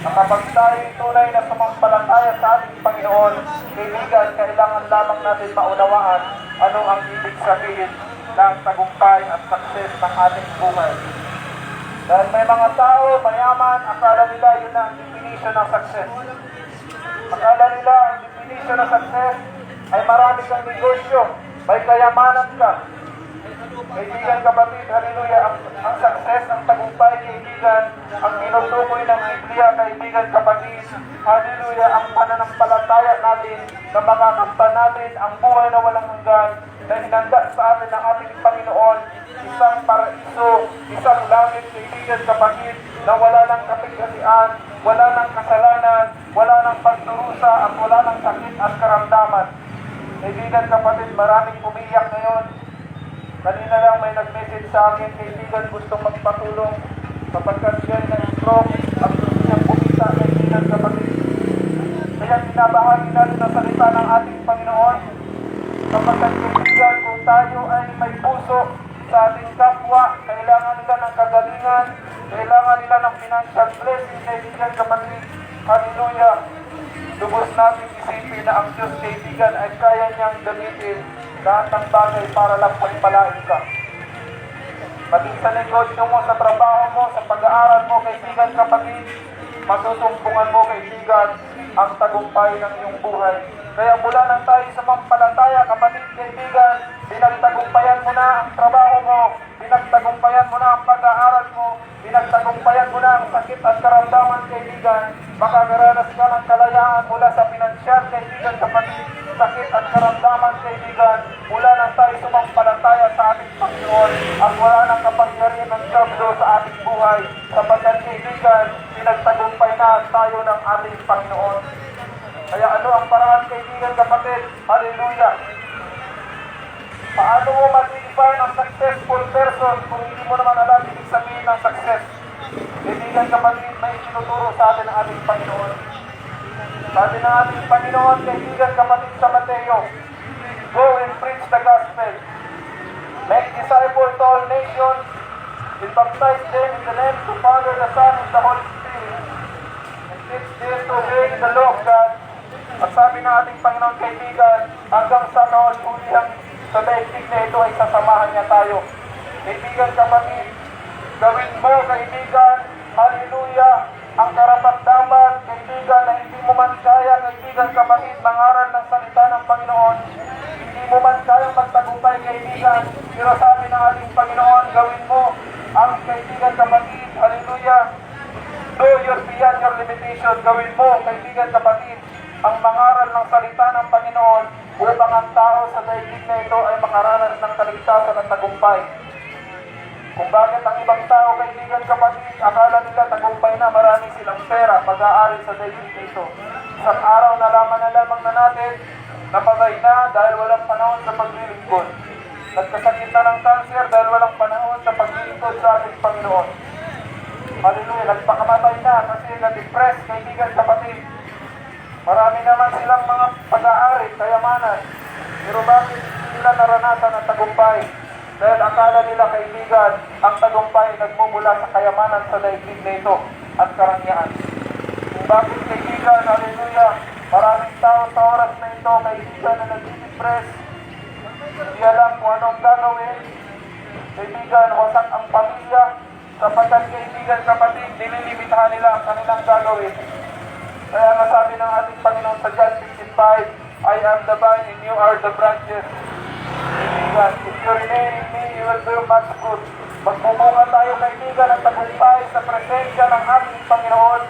S1: Na kapag tayo tunay na sumampalataya sa ating Panginoon, kaibigan, kailangan lamang natin maunawaan ano ang ibig sabihin ng tagumpay at success ng ating buhay. Dahil may mga tao, mayaman, akala nila yun ang definition ng success. Akala nila ang definition ng success ay marami kang negosyo, may kayamanan ka. Kaibigan kapatid, hallelujah, ang success, ang tagumpay, kaibigan, ang tinutukoy ng Biblia, kaibigan kapatid, hallelujah, ang pananampalataya natin na makakamtan natin ang buhay na walang hanggan na hinanda sa atin ng ating Panginoon, isang paraiso, isang langit, kaibigan kapatid, na wala ng kapighatian, wala ng kasalanan, wala ng pagdurusa, at wala ng sakit at karamdaman. Kaibigan kapatid, maraming umiiyak ngayon. Kanina lang may nag-message sa akin, kaibigan, gustong magpatulong kapagkat siya ay na-stroke at gusto niyang kumita, kaibigan kapatid. Kaya binabahagi natin ang salita ng ating Panginoon kapagkat kaibigan, kung tayo ay may puso sa ating kapwa, kailangan nila ng kagalingan, kailangan nila ng financial blessing, kaibigan kapatid. Hallelujah! Lubos natin isipin na ang Diyos, kaibigan, ay kaya niyang gamitin lahat ng bagay para lang pagpalain ka. Maging sa negosyo mo, sa trabaho mo, sa pag-aaral mo, kaibigan kapatid, matutungpungan mo, kaibigan, ang tagumpay ng iyong buhay. Kaya mula nang tayo sa pampalataya, kapatid, kaibigan, pinagtagumpayan mo na ang trabaho mo, pinagtagumpayan mo na ang pag-aaral mo, pinagtagumpayan mo na ang sakit at karamdaman, kaibigan, makakaranas ka ng kalayaan mula sa pinansyal, kaibigan kapatid, sakit at karamdaman, kaibigan, mula nang tayo sumampalataya sa ating Panginoon at wala nang kapangyarihan ng diablo sa ating buhay, sapagkat kaibigan, pinagtagumpay na tayo ng ating Panginoon. Kaya ano ang paraan, kaibigan kapatid? Hallelujah! Paano mo ma-define ang successful person kung hindi mo naman alam ibig sabihin ng success? Kaibigan kapatid, may sinuturo sa atin ang ating Panginoon. Sabi ng ating Panginoon, kaibigan kapatid, sa Mateo, go and preach the gospel. Make disciples to all nations, and baptize them in the name of the Father, the Son, and the Holy Spirit, and teach them to obey the law of God. At sabi ng ating Panginoon, kaibigan, hanggang sa kawaluhang sa daigdig na ito ay sasamahan niya tayo. Kaibigan kapatid, gawin mo, kaibigan, hallelujah, ang karapat-dapat, kaibigan, na hindi mo man kaya, kaibigan kapatid, mangaral ng salita ng Panginoon. Hindi mo man kaya magtagumpay, kaibigan, pero sabi ng ating Panginoon, gawin mo ang kaibigan kapatid, hallelujah, do your beyond your limitation, gawin mo, kaibigan kapatid, ang mangaral ng salita ng Panginoon upang ang tao sa daigdig na ito ay makaranas ng kaligtasan at tagumpay. Kung bakit ang ibang tao, kaibigan kapatid, akala nila tagumpay na, marami silang pera, pag-aari sa daigdig na ito. Isang araw nalaman na lamang na natin, napatay na dahil walang panahon sa paglilingkod. Nagkasakit na ng cancer dahil walang panahon sa paglilingkod sa ating Panginoon. Hallelujah, nagpakamatay na kasi na-depress, kaibigan kapatid. Marami naman silang mga pag-aari, kayamanan. Pero bakit nila naranasan ang tagumpay? Dahil akala nila, kaibigan, ang tagumpay nagmumula sa kayamanan sa daigdig na ito at karangyaan. Kung bakit, kaibigan, hallelujah, maraming tao sa oras na ito, kaibigan, na nag-depress, hindi alam kung anong gagawin. Kaibigan, wasak ang pamilya, sapagkat kaibigan kapatid, nililimitahan nila ang kanilang gagawin. Kaya nga sabi ng ating Panginoon sa John 15:5, I am the vine and you are the branches. Kaibigan, if you remain in me, you will bear much fruit. Magbumunga tayo, kaibigan, ng tagumpay sa presensya ng ating Panginoon.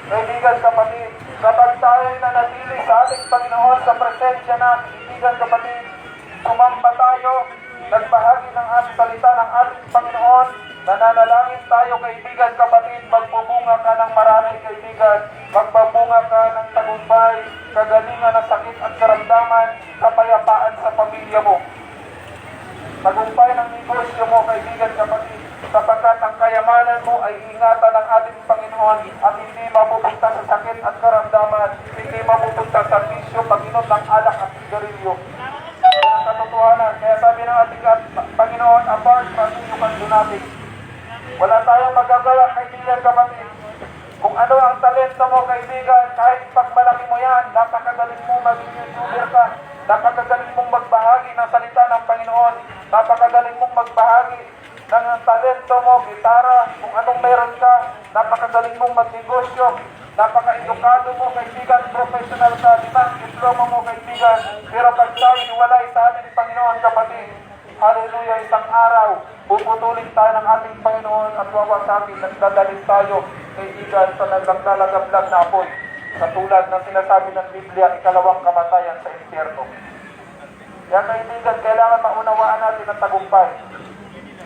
S1: Kaibigan kapatid, kapag tayo'y nanatili sa ating Panginoon sa presensya na kaibigan kapatid, sumamba tayo, nagbahagi ng ating salita ng ating Panginoon, nananalangin tayo kaibigan kapatid, magbubunga ka ng marami kaibigan, magbubunga ka ng tagumpay, kagalingan ng sakit at karamdaman, kapayapaan sa pamilya mo. Tagumpay ng negosyo mo kaibigan kapatid, sapagkat ang kayamanan mo ay ingatan ng ating Panginoon at hindi mapupunta sa sakit at karamdaman, hindi mapupunta sa bisyo, pag-inom ng alak at sigarilyo. Yan ang katotohanan. Kaya sabi ng ating Panginoon, apart from you can do nothing. Wala tayong magagawa kaibigan kapatid. Kung ano ang talento mo kaibigan, kahit pagmalaki mo yan, napakagaling mo maging YouTuber ka, napakagaling mong magbahagi ng salita ng Panginoon, napakagaling mong magbahagi ng talento mo, gitara, kung anong meron ka, napakagaling mong magnegosyo, napaka-edukado mo kaibigan, professional ka, diploma mo kaibigan, pero pag tayo hiwalay sa ating Panginoon kapatid, hallelujah, isang araw, puputulin tayo ng ating Panginoon at wawasakin, nagdadalhin tayo kaibigan sa naglalagablag na apoy, katulad ng sinasabi ng Biblia, ikalawang kamatayan sa impyerno. Kaya kaibigan, kailangan maunawaan natin ang tagumpay.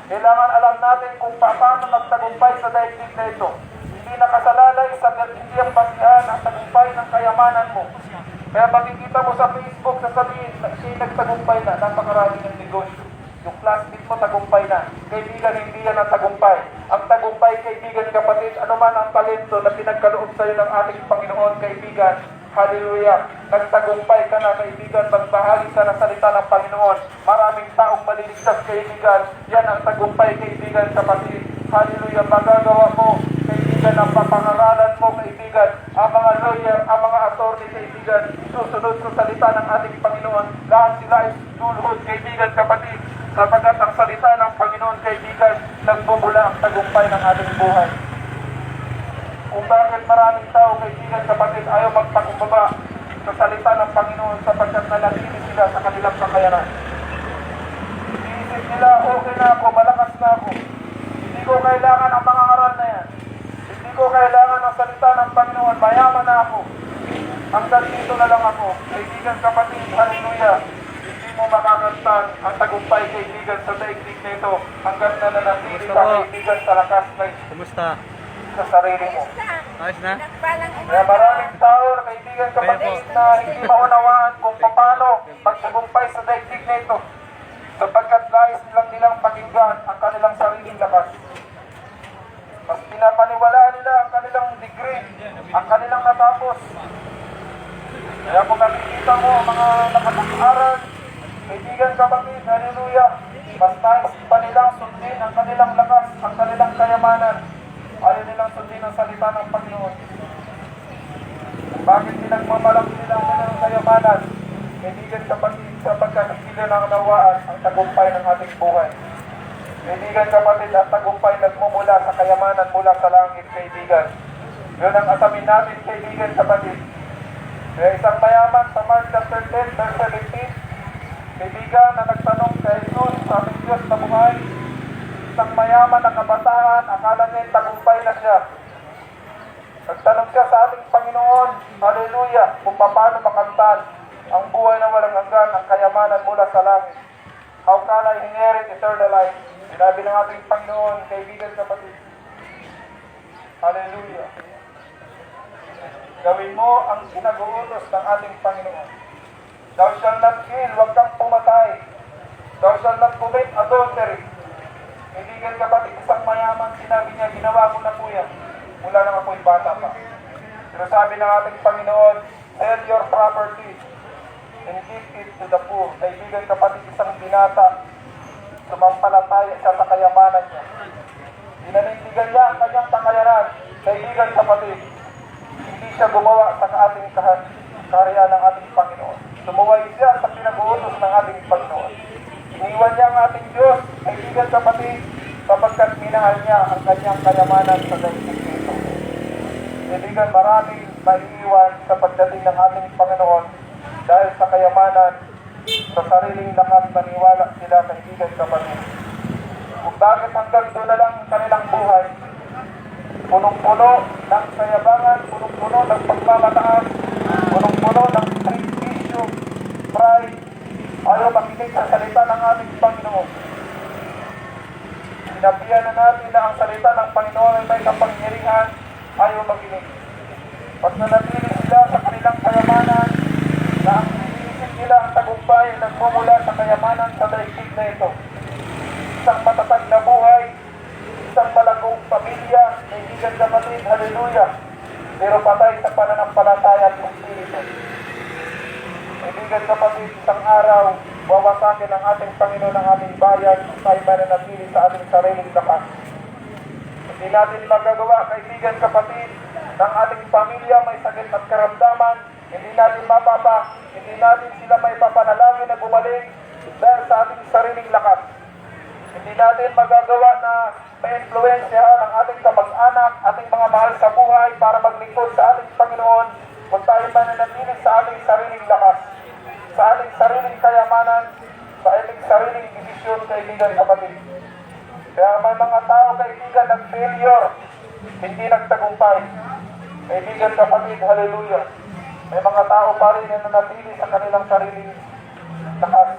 S1: Kailangan alam natin kung paano magtagumpay sa daigdig na ito. Hindi nakasalalay sa hindi ang basihan ang tagumpay ng kayamanan mo. Kaya makikita mo sa Facebook, sasabihin, siya nagtagumpay na, napakarami ng negosyo. Yung classmate mo, tagumpay na. Kaibigan, hindi yan ang tagumpay. Ang tagumpay, kaibigan, kapatid, anuman ang talento na pinagkaloob sa'yo ng ating Panginoon, kaibigan, hallelujah, nagtagumpay ka na kaibigan, magbahagi sa salita ng Panginoon, maraming taong maliligtas kaibigan, yan ang tagumpay kaibigan kapatid, hallelujah, magagawa mo kaibigan ang papangaralan mo kaibigan, ang mga lawyer, ang mga attorney kaibigan, susunod sa salita ng ating Panginoon, lahat sila ay luluhod kaibigan kapatid, sapagkat ang salita ng Panginoon kaibigan, nagbubula ang tagumpay ng ating buhay. Kung bakit maraming tao, kaibigan, kapatid, ayaw magpakumbaba sa salita ng Panginoon sapagkat nanatili sila sa kanilang kakayanan. Iisip nila, okay na ako, malakas na ako. Hindi ko kailangan ang mga aral na yan. Hindi ko kailangan ang salita ng Panginoon, mayaman na ako. Hanggang dito na lang ako. Kaibigan, kapatid, hallelujah. Hindi mo makakastan ang tagumpay, kaibigan, sa daigdig na ito hanggang nananatili ka, kaibigan, sa lakas na
S2: Kumusta?
S1: sa sarili mo.
S2: Ayos na?
S1: Kaya maraming tao, kaibigan kapatid, na hindi maunawaan kung paano magtagumpay sa daigdig na ito. Sapagkat nais nilang pakinggan ang kanilang sariling lakas. Mas pinapaniwalaan nila ang kanilang degree, ang kanilang natapos. Kaya kung nakikita mo ang mga nakapag-aral, kaibigan kapatid, hallelujah, mas nais pa nilang sundin ang kanilang lakas, ang kanilang kayamanan. Ayaw nilang sundin ang salita ng Panginoon. Bakit pinagmamalaki nila ang kanilang kayamanan? Kaibigan kapatid, sapagkat hindi nila nawaan ang tagumpay ng ating buhay. Kaibigan kapatid, ang tagumpay nagmumula sa kayamanan mula sa langit, kaibigan. Yun ang asamin natin, kaibigan kapatid. Kaya isang mayaman sa Mark chapter 10, verse 17, kaibigan na nagtanong kay Jesus, sabi Diyos na buhay, isang mayaman na kabataan, akala niya tagumpay na siya. Nagtanong siya sa ating Panginoon, hallelujah, kung paano makamtan ang buhay na walang hanggan, ang kayamanan mula sa langit. How can I inherit eternal life? Sinabi ng ating Panginoon, kaibigan kapatid, hallelujah. Gawin mo ang pinag-uutos ng ating Panginoon. Thou shalt not kill, huwag kang pumatay. Thou shalt not commit adultery. Kaibigan kapatid, isang mayaman, sinabi niya, ginawa ko na po yan. Mula nang ako'y bata pa. Pero sabi ng ating Panginoon, sell your property and give it to the poor. Kaibigan kapatid, isang binata, sumampalataya siya sa kayamanan niya. Dinanindigan niya ang kanyang kakayanan. Kaibigan kapatid, hindi siya gumawa sa ating karya ng ating Panginoon. Sumuway siya sa pinag-uutos ng ating Panginoon. Iniwan niya ang ating Diyos, kaibigan kapatid, sapagkat minahal niya ang kanyang kayamanan sa daigdig nito. Kaibigan, maraming maiiwan sa pagdating ng ating Panginoon dahil sa kayamanan, sa sariling lakas, naniwala sila, kaibigan kapatid. Kung bakit hanggang doon na lang kanilang buhay, punong-puno ng kayabangan, punong-puno ng pagmamataas, punong-puno ng prestisyo, pride, ayaw makinig sa salita ng ating Panginoon. Sinabihan na natin na ang salita ng Panginoon ay may kapangyarihan, ayaw makinig. Pag nanatili sila sa kanilang kayamanan, na ang iniisip nila ang tagumpay ay nagmumula sa kayamanan sa daigdig na ito. Isang matatag na buhay, isang malagong pamilya, kaibigan kapatid, hallelujah. Pero patay sa pananampalataya at espiritu. Kaibigan kapatid, isang araw, wawasakin ang ating Panginoon ng ating bayan kung tayo mananatili sa ating sariling lakas. Hindi natin magagawa, kaibigan kapatid, ng ating pamilya may sakit at karamdaman, hindi natin mapapa, hindi natin sila may papanalangin na gumaling dahil sa ating sariling lakas. Hindi natin magagawa na ma-influensyahan ang ating kamag-anak, ating mga mahal sa buhay para maglingkod sa ating Panginoon kung tayo mananatili sa ating sariling lakas, sa ating sariling kayamanan, sa ating sariling desisyon, kaibigan kapatid. Kaya may mga tao, kaibigan, nag-failure, hindi nagtagumpay. Kaibigan kapatid, hallelujah. May mga tao pa rin na nanatili sa kanilang sariling lakas.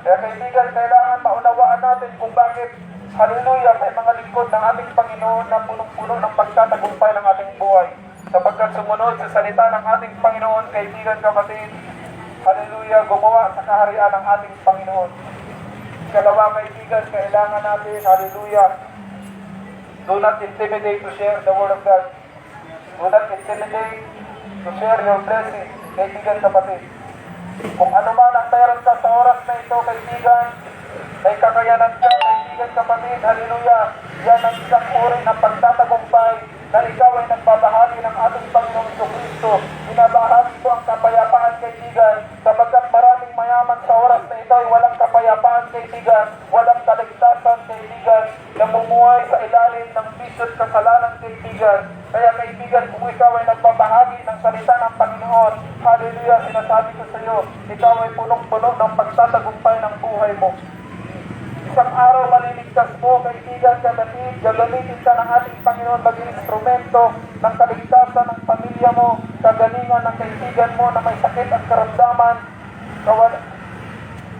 S1: Kaya kaibigan, kailangan maunawaan natin kung bakit, hallelujah, may mga lingkod ng ating Panginoon na punong-puno ng pagtatagumpay ng ating buhay. Sapagkat sumunod sa salita ng ating Panginoon, kaibigan kapatid, hallelujah, gumawa sa kaharian ng ating Panginoon. Ikalawa, kaibigan, kailangan natin, hallelujah, do not intimidate to share the word of God. Do not intimidate to share your blessing, kaibigan kapatid. Kung ano man ang meron ka sa oras na ito, kaibigan, may kakayanan ka, kaibigan kapatid, hallelujah, yan ang isang uri ng pagtatagumpay na ikaw ay nagbabahagi ng ating Panginoong Kristo. Binabahagi mo ang kapayapaan, kaibigan, sapagkat maraming mayaman sa oras na ito ay walang kapayapaan, kaibigan, walang kaligtasan, kaibigan, namumuhay sa ilalim ng bisyo at kasalanan, kaibigan. Kaya kaibigan, kung ikaw ay nagbabahagi ng salita ng Panginoon, hallelujah, sinasabi ko sa iyo, ikaw ay punong-puno ng pagtatagumpay ng buhay mo. Isang araw maliligtas mo, kaibigan, kapatid, gagamitin ka ng ating Panginoon maging instrumento ng kaligtasan ng pamilya mo, kagalingan ng kaibigan mo na may sakit at karamdaman,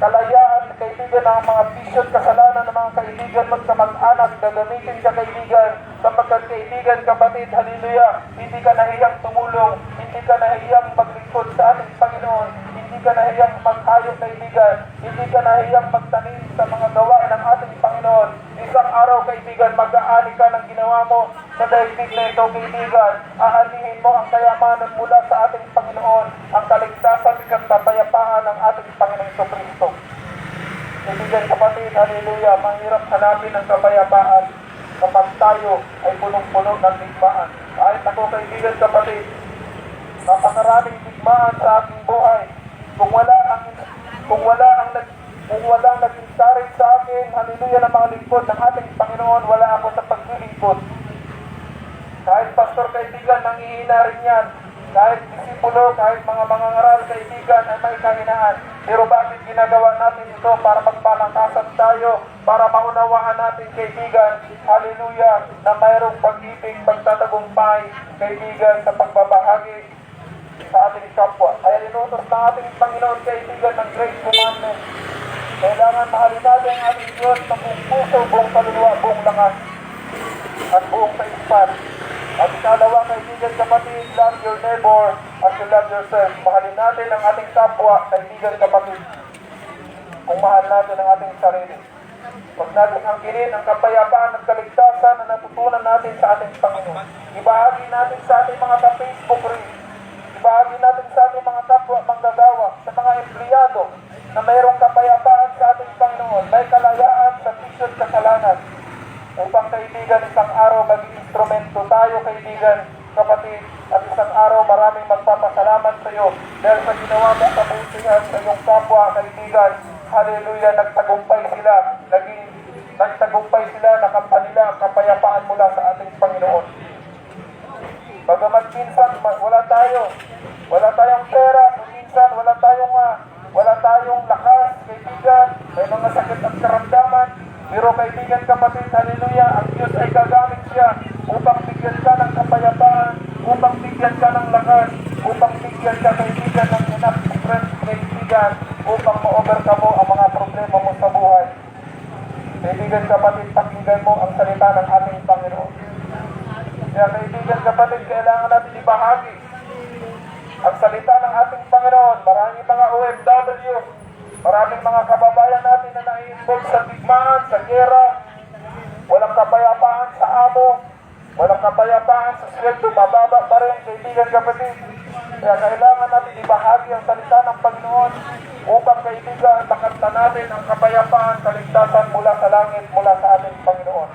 S1: kalayaan, kaibigan, ng mga bisyo at kasalanan ng mga kaibigan mo at kamag-anak, gagamitin ka, kaibigan, sapagkat kaibigan, kapatid, hallelujah, hindi ka nahiyang tumulong, hindi ka nahiyang maglingkod sa ating Panginoon, hindi ka nahiyang maghayop, kaibigan, hindi ka nahiyang magtanim sa mga gawain ng ating Panginoon. Isang araw, kaibigan, mag-aani ka ng ginawa mo sa daigdig na ito, kaibigan. Aanihin mo ang kayamanan mula sa ating Panginoon, ang kaligtasan at kapayapaan ng ating Panginoong Kristo. Kaibigan kapatid, hallelujah, mahirap hanapin ang kapayapaan kapag tayo ay punong-puno ng digmaan. Kahit ako, kaibigan kapatid, napakaraming digmaan sa ating buhay. Kung walang nag-encourage sa akin, hallelujah, ng mga lingkod ng ating Panginoon, wala ako sa paglilingkod. Kahit pastor, kaibigan, nanghihina rin yan. Kahit disipulo, kahit mga ngaral, kaibigan, ay may kahinaan. Pero bakit ginagawa natin ito? Para magpalakasan tayo, para maunawaan natin, kaibigan, hallelujah, na mayroong pag-ibig, pagtatagumpay, kaibigan, sa pagbabahagi sa ating kapwa. Kaya inutos ng ating Panginoon, kaibigan, ng Great Commandment. Kailangan mahalin natin ang ating Diyos na buong puso, buong kaluluwa, buong lakas, at buong kaispan. At ikalawa, kaibigan kapatid, love your neighbor as you love yourself. Mahalin natin ang ating kapwa, kaibigan kapatid, kung mahal natin ang ating sarili. Huwag natin angkinin ang kapayapaan at kaligtasan na natutunan natin sa ating Panginoon. Ibahagi natin sa ating mga ka-Facebook reels. Ibahagi natin sa ating mga kapwa manggagawa, sa mga empleyado, na mayroong kapayapaan sa ating Panginoon, may kalayaan sa bisyo at kasalanan. Upang kaibigan, isang araw maging instrumento tayo, kaibigan, kapatid, at isang araw maraming magpapasalamat sa iyo dahil sa ginawa mong kabutihan sa iyong kapwa, kaibigan. Hallelujah, nagtagumpay sila, nakampanila ang kapayapaan mula sa ating Panginoon. Bagamat minsan wala tayong pera, minsan wala tayong lakas, kaibigan, may mga sakit at karamdaman, pero kaibigan kapatid, hallelujah, ang Diyos ay gagamit siya upang bigyan ka ng kapayapaan, upang bigyan ka ng lakas, upang bigyan ka kaibigan ng enough strength kaibigan, upang ma-overcome mo ang mga problema mo sa buhay. Kaibigan kapatid, pakinggan mo ang salita ng ating Panginoon. Kaya kaibigan kapatid, kailangan natin ibahagi ang salita ng ating Panginoon. Maraming mga OFW, maraming mga kababayan natin na nai-involve sa digmaan, sa gera, walang kapayapaan sa amo, walang kapayapaan sa sweldo, mababa pa rin, kaibigan kapatid. Kaya kailangan natin ibahagi ang salita ng Panginoon upang kaibigan, makanta natin ang kapayapaan, kaligtasan mula sa langit, mula sa ating Panginoon.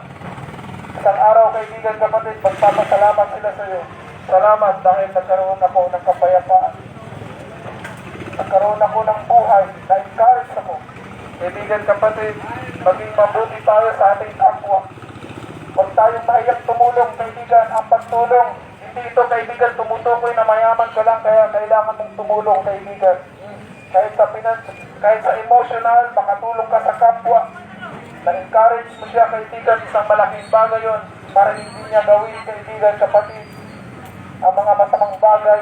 S1: Isang araw, kaibigan kapatid, magpapasalamat sila sa iyo. Salamat dahil nagkaroon ako ng kapayapaan. Nagkaroon ako ng buhay, na-encourage ako. Kaibigan kapatid, maging mabuti tayo sa ating kapwa. Huwag tayong mahiyang tumulong, kaibigan. Ang pagtulong, hindi ito, kaibigan, tumutukoy na mayaman ka lang, kaya kailangan mong tumulong, kaibigan. Kahit sa finance, kahit sa emotional, makatulong ka sa kapwa. Na-encourage mo siya, kaibigan, isang malaking bagay yun para hindi niya gawin, kaibigan, kapatid, ang mga masamang bagay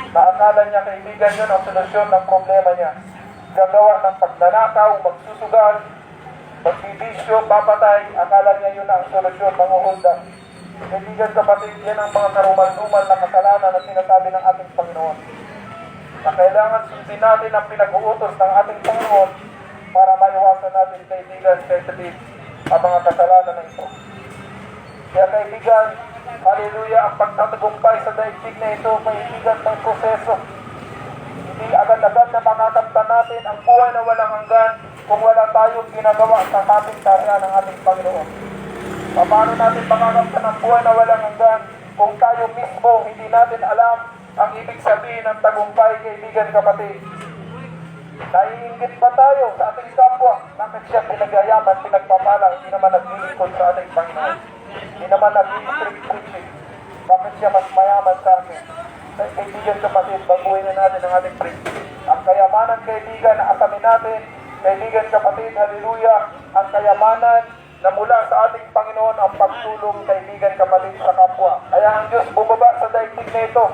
S1: na akala niya, kaibigan, yun ang solusyon ng problema niya. Gagawa ng pagnanakaw, magsusugal, magbibisyo, papatay, akala niya yun ang solusyon, manguhulda. Kaibigan kapatid, yan ang mga karumal-dumal na kasalanan na sinasabi ng ating Panginoon. Na kailangan sundin natin ang pinag-uutos ng ating Panginoon para maiwasan natin, kaibigan, kapatid, ang mga kasalanan na ito. Kaya kaibigan, hallelujah, ang pagtatagumpay sa daigdig na ito, kaibigan, ng proseso. Hindi agad-agad na makakamtan natin ang buhay na walang hanggan kung wala tayong ginagawa sa ating tarihan ng ating Panginoon. Paano natin makakamtan ang buhay na walang hanggan kung tayo mismo hindi natin alam ang ibig sabihin ng tagumpay, kaibigan kapatid? Naiingit ba tayo sa ating kapwa? Bakit siya pinagayaman, pinagpapalang, hindi naman naglilingkod sa ating Panginoon? Hindi naman nag-i-preaching. Bakit siya mas mayaman sa akin? Kaibigan kapatid, baguhin na natin ang ating preaching. Ang kayamanan, kaibigan, na asamin natin, kaibigan kapatid, hallelujah, ang kayamanan na mula sa ating Panginoon ang pagtulong, kaibigan kapatid, sa kapwa. Kaya ang Diyos bumaba sa daigdig na ito.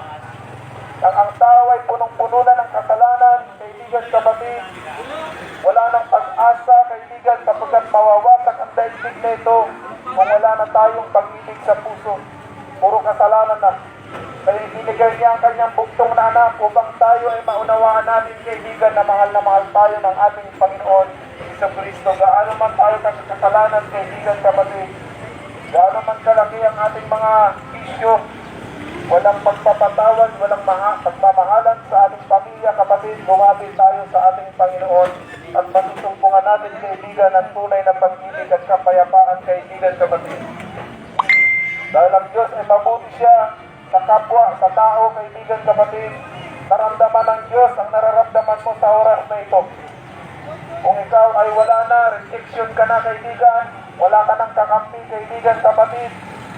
S1: Ang tao ay punong-puno na ng kasalanan, kaibigan kapatid. Wala nang pag-asa, kaibigan, sapagkat mawawasak ang daigdig na ito kung wala na tayong pag-ibig sa puso. Puro kasalanan na. Kaya binigay niya ang kanyang buktong na anak upang tayo ay maunawaan natin, kaibigan, na mahal tayo ng ating Panginoon Jesucristo. Gaano man tayo kasalanan, kaibigan kapatid, gaano man kalaki ang ating mga isyo, walang pagpapatawad, walang pagmamahalan sa ating pamilya, kapatid, lumapit tayo sa ating Panginoon at masusumbungan natin, kaibigan, ang tunay na pag-ibig at kapayapaan, kaibigan kapatid. Dahil ang Diyos ay mabuti siya sa kapwa, sa tao, kaibigan kapatid. Naramdaman ng Diyos ang nararamdaman mo sa oras na ito. Kung ikaw ay wala na, rejection ka na, kaibigan, wala ka ng kakampi, kaibigan kapatid,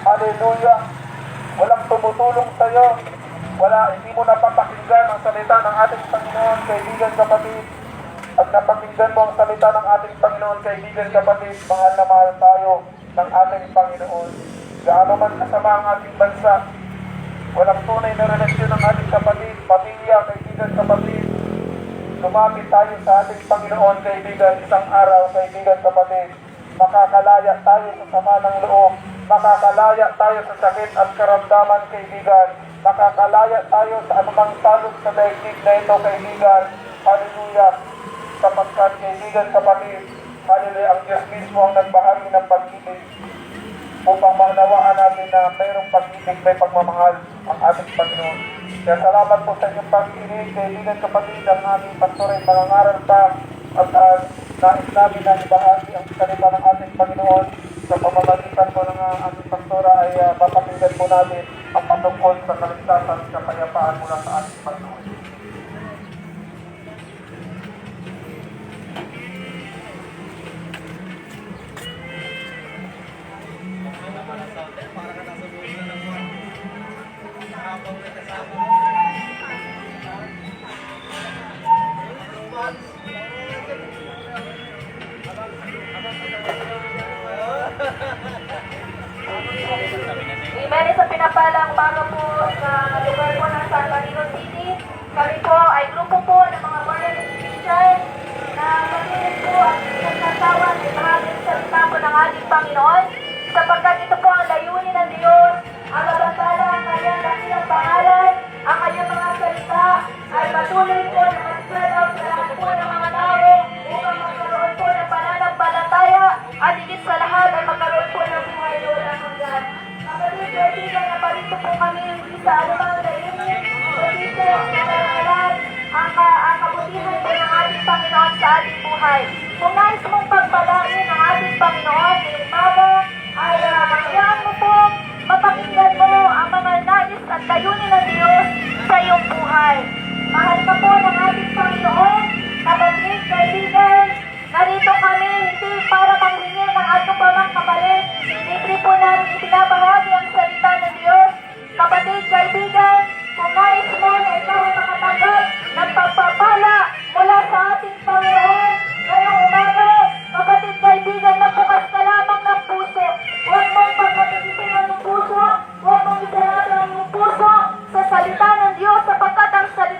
S1: hallelujah, walang tumutulong sa iyo, hindi mo napapakinggan ang salita ng ating Panginoon, kaibigan kapatid. Pag napakinggan mo ang salita ng ating Panginoon, kaibigan kapatid, mahal na mahal tayo ng ating Panginoon. Gaano man kasama ang ating bansa, walang tunay na relasyon ng ating kapatid, pamilya, kaibigan kapatid, lumapit tayo sa ating Panginoon, kaibigan, isang araw, kaibigan kapatid, makakalaya tayo sa sama ng loob, makakalaya tayo sa sakit at karamdaman, kaibigan, makakalaya tayo sa anumang salot sa daigdig na ito, kaibigan, hallelujah, sapagkat, kaibigan kapatid, hallelujah, ang Diyos mismo ang nagbahagi ng pag-ibig upang maunawaan natin na mayroong pag-ibig, may pagmamahal ang ating Panginoon. Kaya salamat po sa inyong pag-ibig, kaibigan kapatid, ang aming pastor ay mangangaral pa at nais namin na ibahagi ang salita ng ating Panginoon. Sa pamamagitan po ng aming pastora ay papakinggan po natin ang patungkol sa kaligtasan at kapayapaan mula sa ating Panginoon.
S2: Bali sa pinapalang umaga po sa lugar po ng San Marino City. Kami po ay grupo po ng mga Born Christian na patuloy po at nagsasawa ng maraming salita po ng ating Panginoon sapagkat ito po ang layunin ng Diyos, ang mabantala ang kanyang dakilang pangalan, ang kanyang mga salita ay patuloy po na mag-spread out sa lahat po ng mga tao upang magkaroon po ng pananampalataya at higit sa lahat ay magkaroon po ng buhay doon ang hanggan. Kapatid, kaibigan na parito po kami hindi sa anumang layunin, kundi po na marangalan ang kabutihan po ng ating Panginoon sa ating buhay. Kung nais mong pagpalain ng ating Panginoon ngayong umaga, ay hayaan mo po, mapakinggan mo ang mga nais at layunin ng Diyos sa iyong buhay. Mahal ka po ng ating Panginoon, kapatid, kaibigan, narito kami hindi para manghingi ng ato pa mang kapalit. Libre po namin ibinabahagi ang salita ng Diyos. Kapatid, kaibigan, kung nais mo na ikaw ay makatanggap ng pagpapala mula sa ating Panginoon ngayong umaga, kapatid, kaibigan, nabukas ka lamang ng puso. Huwag mong pagkatitipan ng puso, huwag mong isarado ang iyong puso sa salita ng Diyos sapagkat ang salita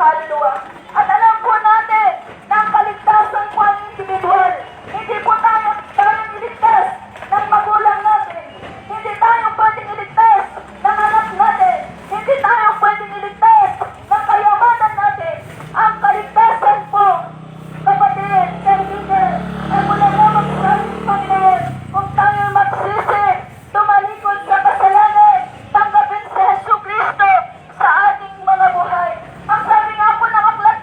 S2: kaluluwa. At alam po natin na ang kaligtasan po ang individual. Hindi po tayong iligtas ng magulang natin. Hindi tayo pwedeng iligtas ng anak natin. Hindi tayo pwedeng iligtas ng kayamanan natin. Ang kaligtasan po, kapatid, kaibigan, ay mula lamang sa ating Panginoon. Kung tayo magsisi, tumalikod sa kasalanan, tanggapin si Jesu Cristo sa ating mga buhay. Ang sabi nga po ng aklat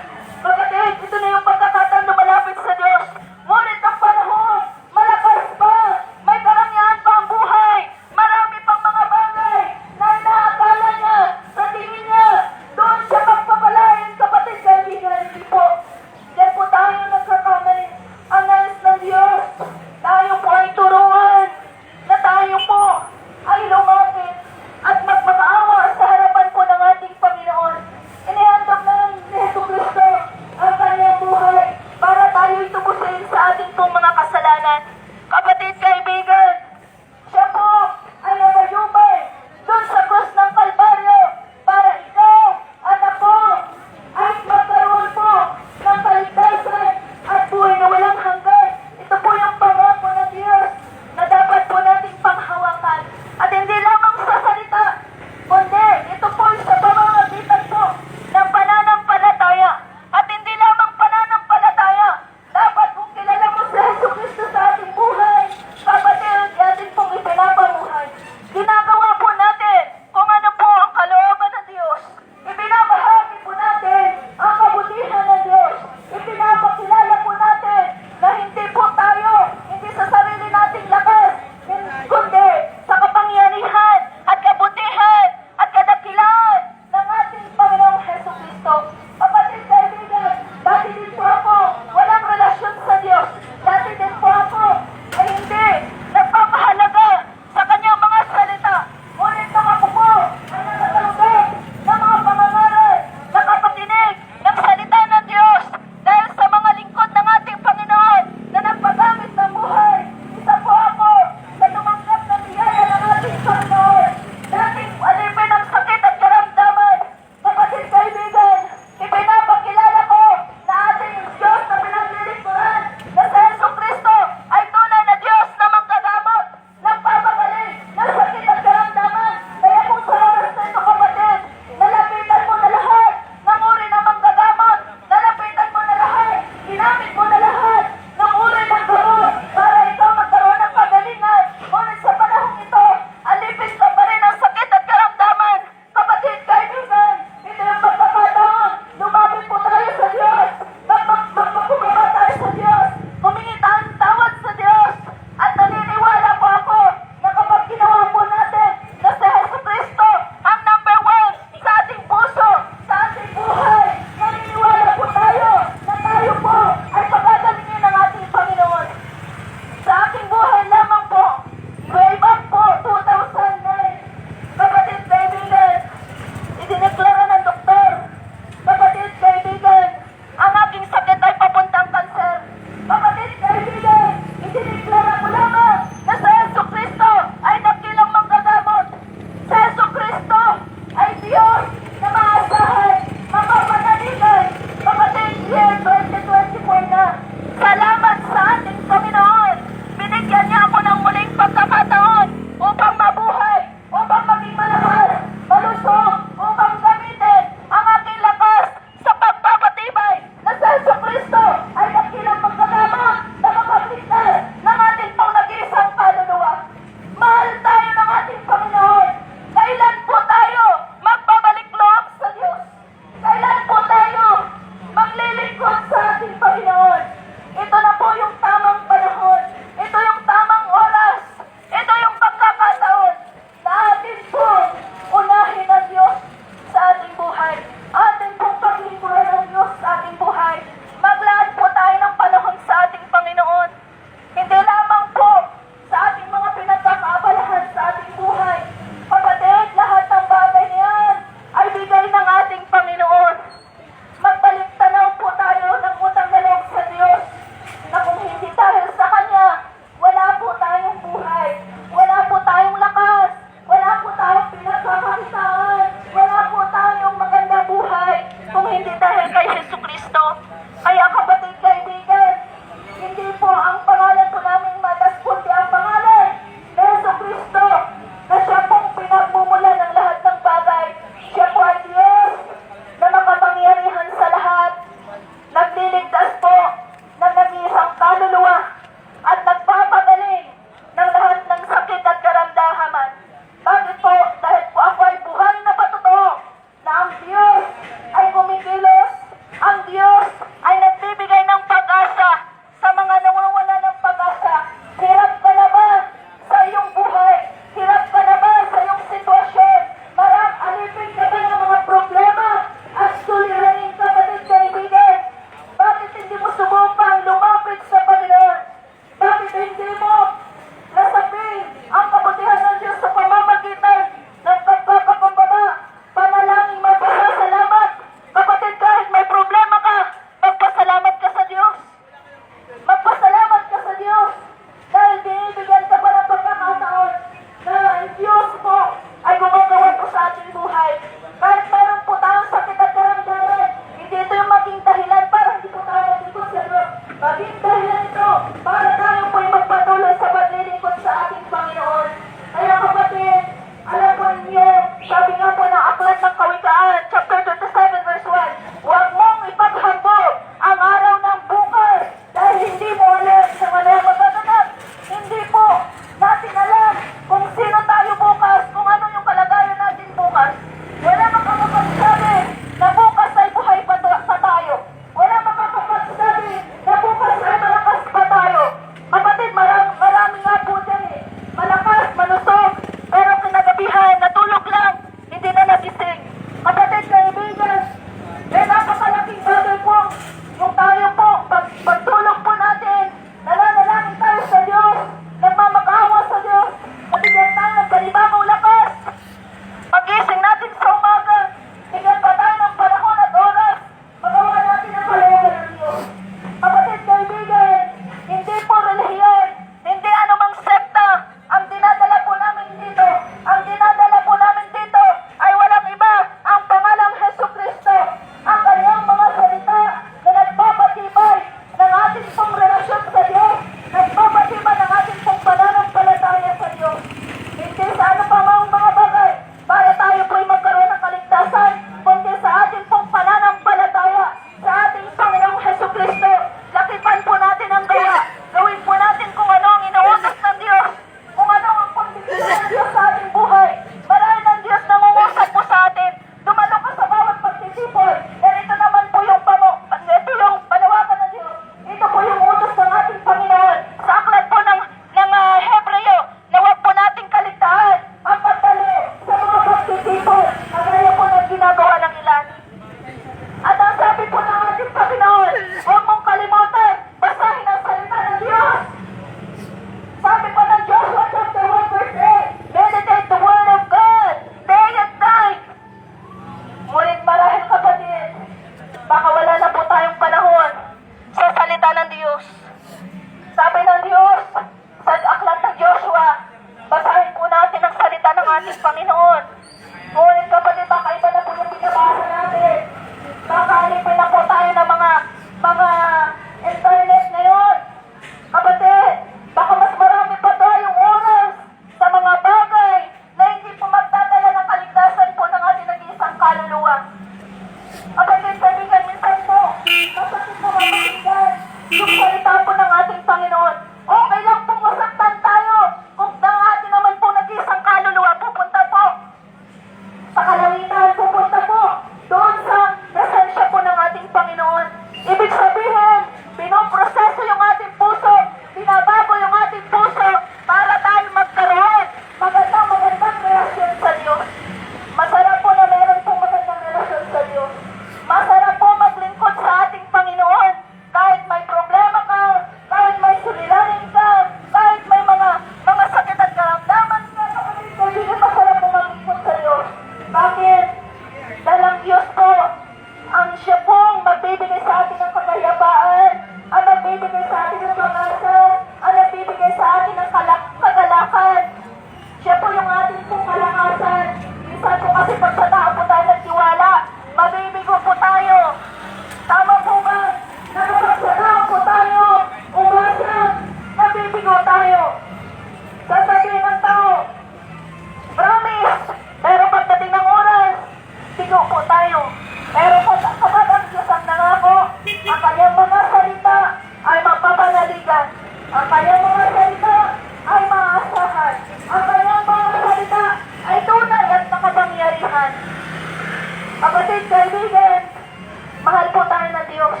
S2: Diyos.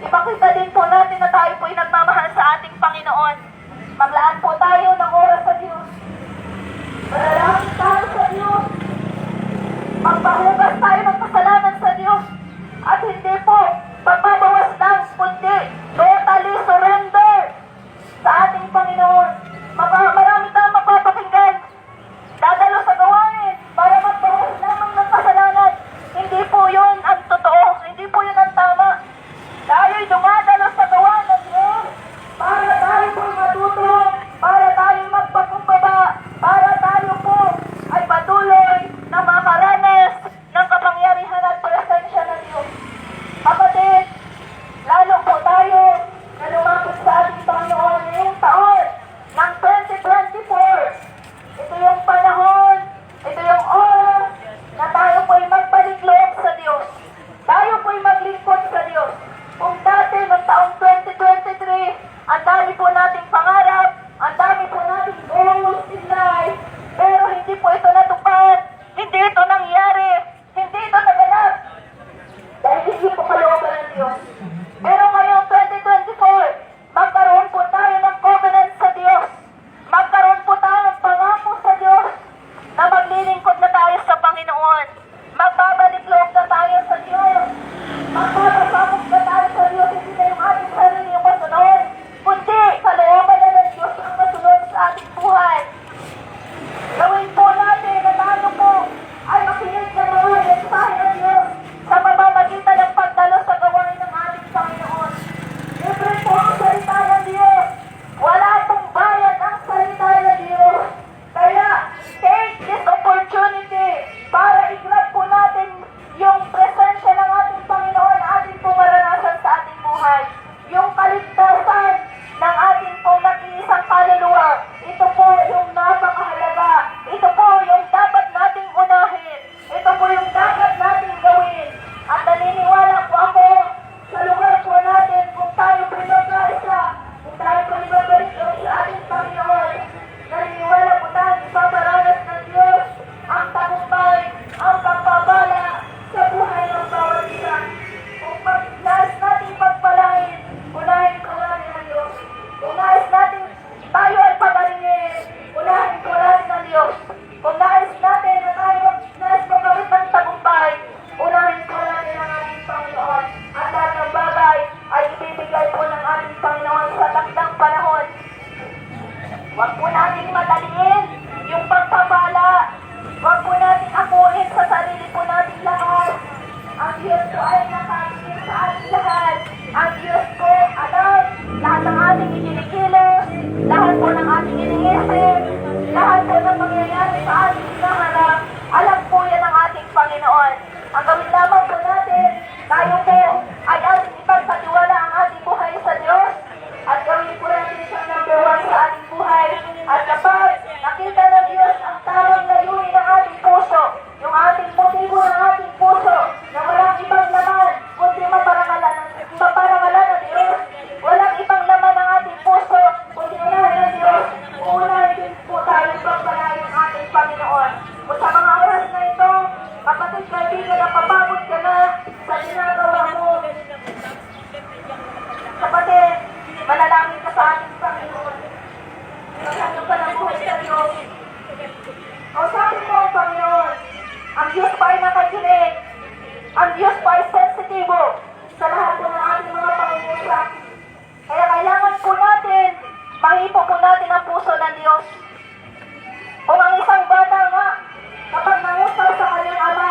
S2: Ipakita din po natin na tayo po'y nagmamahal sa ating Panginoon. Maglaan po tayo ng oras sa Diyos. Manalangin tayo sa Diyos. Magpahugas tayo ng kasalanan sa Diyos. At hindi po pagbabawas lang, kundi totally surrender sa ating Panginoon. Marami tayong mapapakinggan. Dadalo sa gawain para magbawas lamang ng kasalanan. Hindi po yun ang totoo. Hindi po yun ang tama. Tayo'y dumadalo sa gawain ng Diyos para tayo po matuto, para tayo magpakumbaba, para tayo po ay patuloy na makaranas ng kapangyarihan at presensya ng Diyos. Kapatid, lalo po tayo na lumapit sa ating Panginoon ngayong taon ng 2024. Ito yung panahon, ito yung oras na tayo po'y magbalik loob sa Diyos. Tayo po'y maglingkod sa Diyos. Kung dati ng taong 2023, ang dami po nating pangarap, ang dami po nating goals in life, pero hindi po ito natupad, hindi ito nangyari, hindi ito naganap. Dahil hindi po kalooban ng Diyos. Pero ngayong 2024, magkaroon po tayo ng covenant sa Diyos. Magkaroon po tayo ng pangako sa Diyos na maglilingkod na tayo sa Panginoon. Magbabalik loob na tayo sa Diyos. Magpapasabog na tayo sa Diyos. Hindi na yung ating sarili yung masunod, kundi kalooban na ng Diyos ang masunod sa ating buhay. Gawin po natin na tayo po ay makinig ng mga mensahe ng Diyos sa pamamagitan ng pagdalo sa gawain ng ating Panginoon. Libre po ang salita ng Diyos. Wala pong bayad ang salita ng Diyos. Kaya, take this opportunity para i-grab po natin yung presensya ng ating Panginoon na ating pong maranasan sa ating buhay. Yung kaligtasan ng ating pong nag-iisang kaluluwa. Ito po yung napakahalaga. Ito po yung dapat nating unahin. Ito po yung dapat nating gawin. At naniniwala po ako sa lugar po natin kung tayo pinag-aisa, kung tayo pinag-balik sa ating Panginoon. Naniniwala po tayo ipaparanas ng Diyos ang tagumpay, ang pagpapala sa buhay ng bawat isa. Kung nais natin pagpalain, unahin ko natin ang Diyos. Kung nais natin tayo ay pagaringin, unahin ko natin ang Diyos. Kung nais natin na tayo nais magkawit ng tagumpay, unahin ko natin ang ating Panginoon. At lahat ng bagay ay ibibigay po ng ating Panginoon sa takdang panahon. Huwag po natin madaliin yung pagpapala. Huwag po natin akuin sa sarili po natin lahat. Ang Diyos po ay nakatingin sa ating lahat. Ang Diyos po alam lahat ng ating ikinikilos, lahat po ng ating iniisip, lahat po ng mangyayari sa ating hinaharap. Alam po yan ang ating Panginoon. Ang gawin lamang po natin, tayo po ay ipagpatiwala ang ating buhay sa Diyos at gawin po natin siyang number one sa ating buhay. At kapag nakita ng Diyos ang tamang layunin ng ating puso, yung ating motibo ng ating puso, na walang ibang laman, kundi maparangalan ng Diyos. Walang ibang laman ng ating puso, kundi unahin ng Diyos. Uunahin din po tayo pagpalain ng ating Panginoon. Kung sa mga oras na ito, kapatid, kaibigan, napapagod ka na sa ginagawa mo. Kapatid, manalangin ka sa ating Panginoon. Maghalo ka ng buhay sa Diyos. O sabi mo, Panginoon, ang Diyos pa ay nakakinig. Ang Diyos pa ay sensitibo sa lahat po ng ating mga pangungusap. Kaya kailangan po natin, mahipo po natin ang puso ng Diyos. Kung ang isang bata nga, kapag nangusap sa kanyang ama,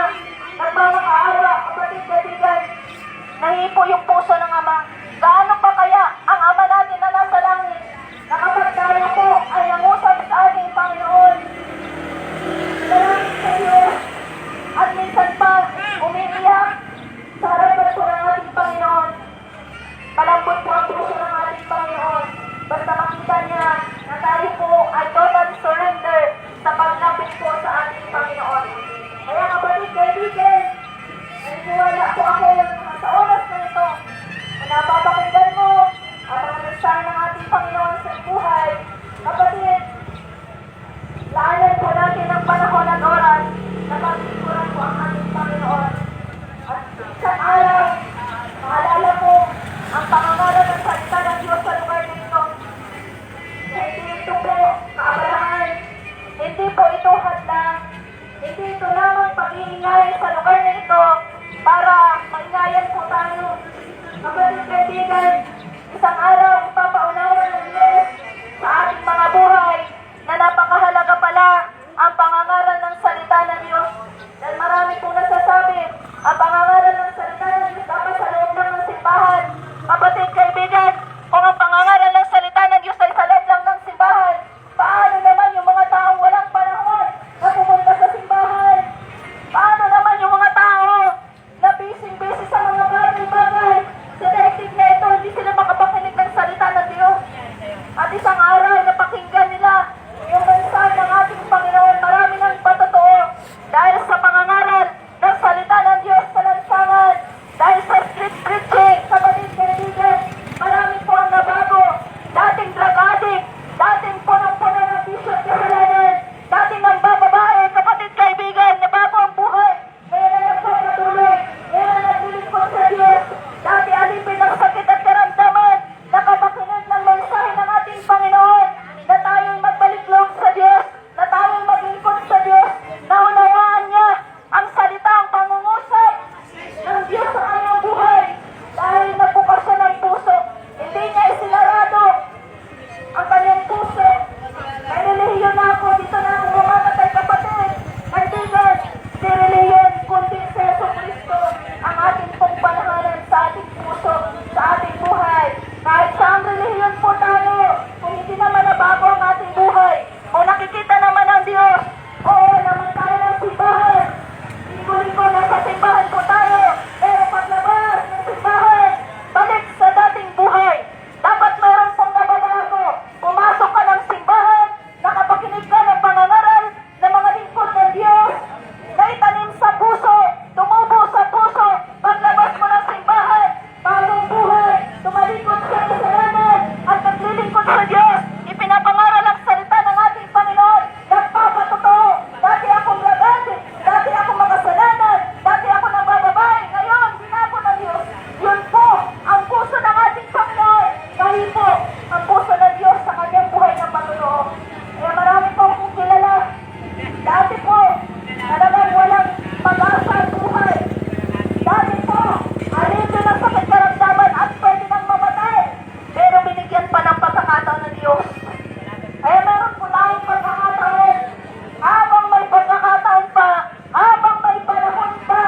S2: nagmamakaawa, kapatid, kaibigan, nahipo yung puso ng ama. Gaano pa kaya ang ama natin na nasa langit, na kapag tayo po ay nangusap sa ating Panginoon, nalangin sa Diyos, at minsan pa umiiyak sa harapan po ng ating Panginoon. Malambot po ang puso ng ating Panginoon. Basta makita niya na tayo po ay total surrender sa paglapit po sa ating Panginoon. Kaya kapatid, kaibigan, naniniwala po ako sa oras na ito, kung napapakinggan mo ang mga mensahe ng ating Panginoon sa buhay, kapatid, laanan po natin ang panahon at oras na paglingkuran po ang ating Panginoon. At isang araw, maalala Kapatid, kaibigan, kung ang pangangaral ng salita ng Diyos ay sa loob lang ng simbahan, paano naman yung mga taong walang panahon na pumunta sa simbahan? Paano naman yung mga tao na busy-busy sa mga bagay-bagay? Sa daigdig na ito, hindi sila makapakinig ng salita ng Diyos. At isang araw, napakinggan nila yung mensahe ng ating Panginoon. Marami ng patotoo dahil sa pangangaral ng salita ng Diyos sa lansangan. Dahil sa street preaching, kapatid, kaibigan, marami po ang nabago. Dating drug addict, dating punong-puno ng bisyo at kasalanan, dating ang bababae, kapatid, kaibigan, nabago ang buhay. Ngayon na nagpapatuloy, ngayon na naglilingkod sa Diyos. Dati alipin ng sakit at karamdaman, nakapakinig ng mensahe ng ating Panginoon, na tayo'y magbalik loob sa Diyos, na tayo'y maglingkod sa Diyos, naunawaan niya ang salita, ang pangungusap ng Diyos sa kanyang buhay. Dahil nabukas siya ng puso, hindi niya isinarado ang kanyang puso. May relihiyon na ako, dito na ako bumamatay, kapatid. Kaibigan, di relihiyon, kundi sa Yesu Cristo, ang ating pong panahalan sa ating puso, sa ating buhay. Kahit saang relihiyon po tayo, kung hindi naman nabago ang ating buhay, o nakikita naman ang Diyos, oo naman tayo ng simbahan. Linggo-linggo nasa simbahan po tayo, pero paglabas ng simbahan, balik sa dating buhay. Dapat meron pong nababago. Pumasok ka ng simbahan, nakapakinig ka ng pangangaral ng mga lingkod ng Diyos, na itanim sa puso, tumubo sa puso. Paglabas mo ng simbahan, bagong buhay, tumalikod sa kasalanan at naglilingkod sa Diyos. Ipinapangaral ang salita ng ating Panginoon, nagpapatotoo. Dati akong ragati, dati akong makasalanan, dati ako nabababae, ngayon ginago ng Diyos. Yun po ang puso ng ating Panginoon. Dahil po ang puso ng Diyos sa kanyang buhay ng matulog. Kaya marami po akong kilala. Dati po, talagang walang pag-asa ang buhay. Dati po, alipin ang sakit karamdaman at pwede nang mamatay. Pero binigyan pa ng pagkakataon ng Diyos. Kaya meron po tayong pagkakataon. Habang may pagkakataon pa, habang may panahon pa,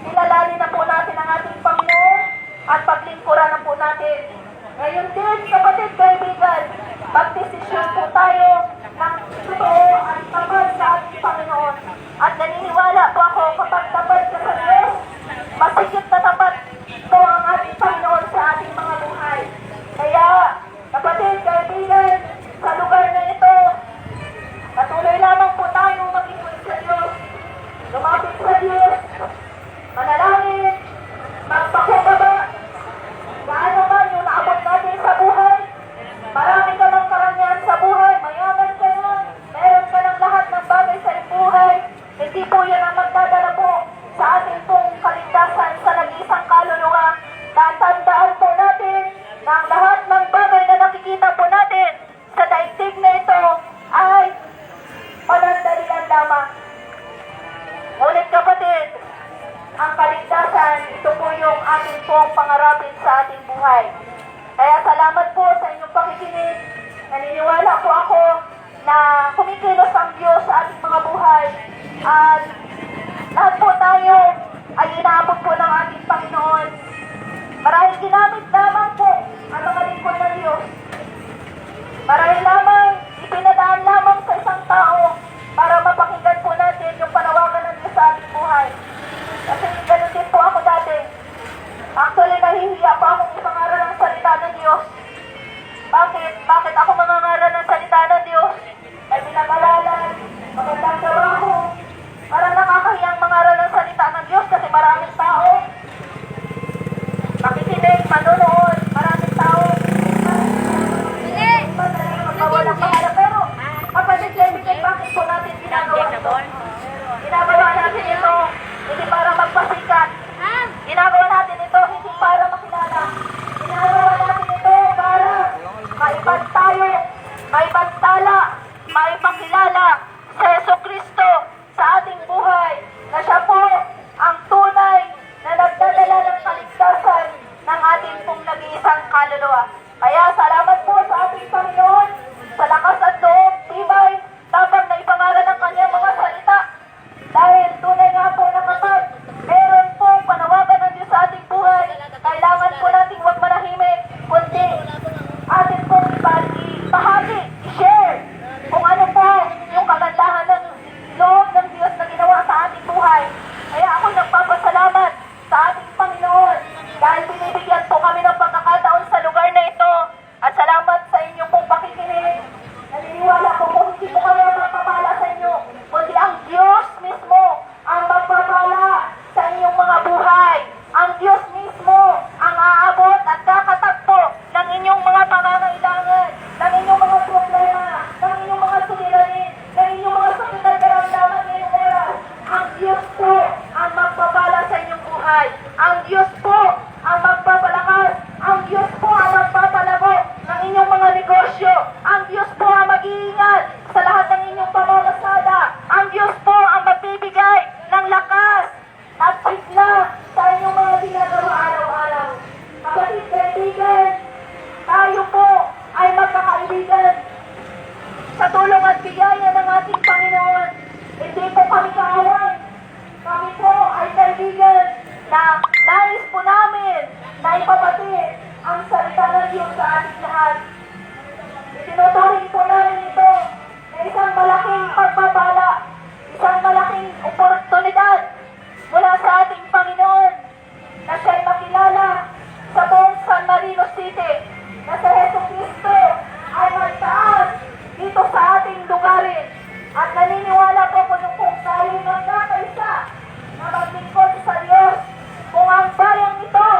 S2: ilalali na po natin ang ating Panginoon at paglingkuran na po natin. Ngayon din, kapatid, kaibigan, magdesisyon po tayo ng totoo at tapat sa ating Panginoon. At naniniwala po ako, kapag tapat ka sa Diyos, masigit na tapat po ang ating Panginoon sa ating mga buhay. Kaya, kapatid, kaibigan, sa lugar na ito, patuloy lamang po tayong maglingkod sa Diyos, lumapit sa Diyos, manalangin, magpakumbaba, gaano man yung naabot natin sa buhay. Marami ka ng karangyaan sa buhay, mayaman ka na, meron ka ng lahat ng bagay sa iyong buhay. Hindi po yan ang magdadala po sa ating pong kaligtasan sa nag-iisang kaluluwa. Tatandaan po natin na ang lahat ng bagay na nakikita po natin sa daigdig na ito ay panandalian lamang. Ngunit kapatid, ang kaligtasan, ito po yung ating pong pangarapin sa ating buhay. Kaya salamat po sa inyong pakikinig. Naniniwala po ako na kumikilos ang Diyos sa ating mga buhay. At lahat po tayo ay inaabot po ng ating Panginoon. Marahil ginamit lamang po ang mga lingkod ng Diyos. Marahil lamang, ipinadaan lamang sa isang tao para mapakinggan po natin yung panawagan ng Diyos sa ating buhay. Kasi ganun din po ako dati. Actually, nahihiya pa akong ipangaral ng salita ng Diyos. Bakit? Bakit ako mangangaral ng salita ng Diyos? May pinag-aralan, magandang trabaho. Parang nakakahiyang mangaral ng salita ng Diyos kasi maraming tao. Ang Diyos po ang magpapalakas. Ang Diyos po ang magpapalago ng inyong mga negosyo. Ang Diyos po ang mag-iingat sa lahat ng inyong pamamasada. Ang Diyos po ang magbibigay ng lakas at sigla sa inyong mga ginagawa araw-araw. Kapatid, kaibigan, tayo po ay magkakaibigan sa tulong at biyaya ng ating Panginoon. Hindi po kami kaaway. Kami po ay kaibigan na nais po namin na ipabatid ang salita ng Diyos sa ating lahat. Itinuturing po namin ito na isang malaking pagpapala, isang malaking oportunidad mula sa ating Panginoon na siya'y makilala sa buong San Marino City na sa Hesus Kristo ay magtaas dito sa ating lugarin. At naniniwala po kung tayo magkakaisa na maglingkod sa Diyos, kung ang bayang ito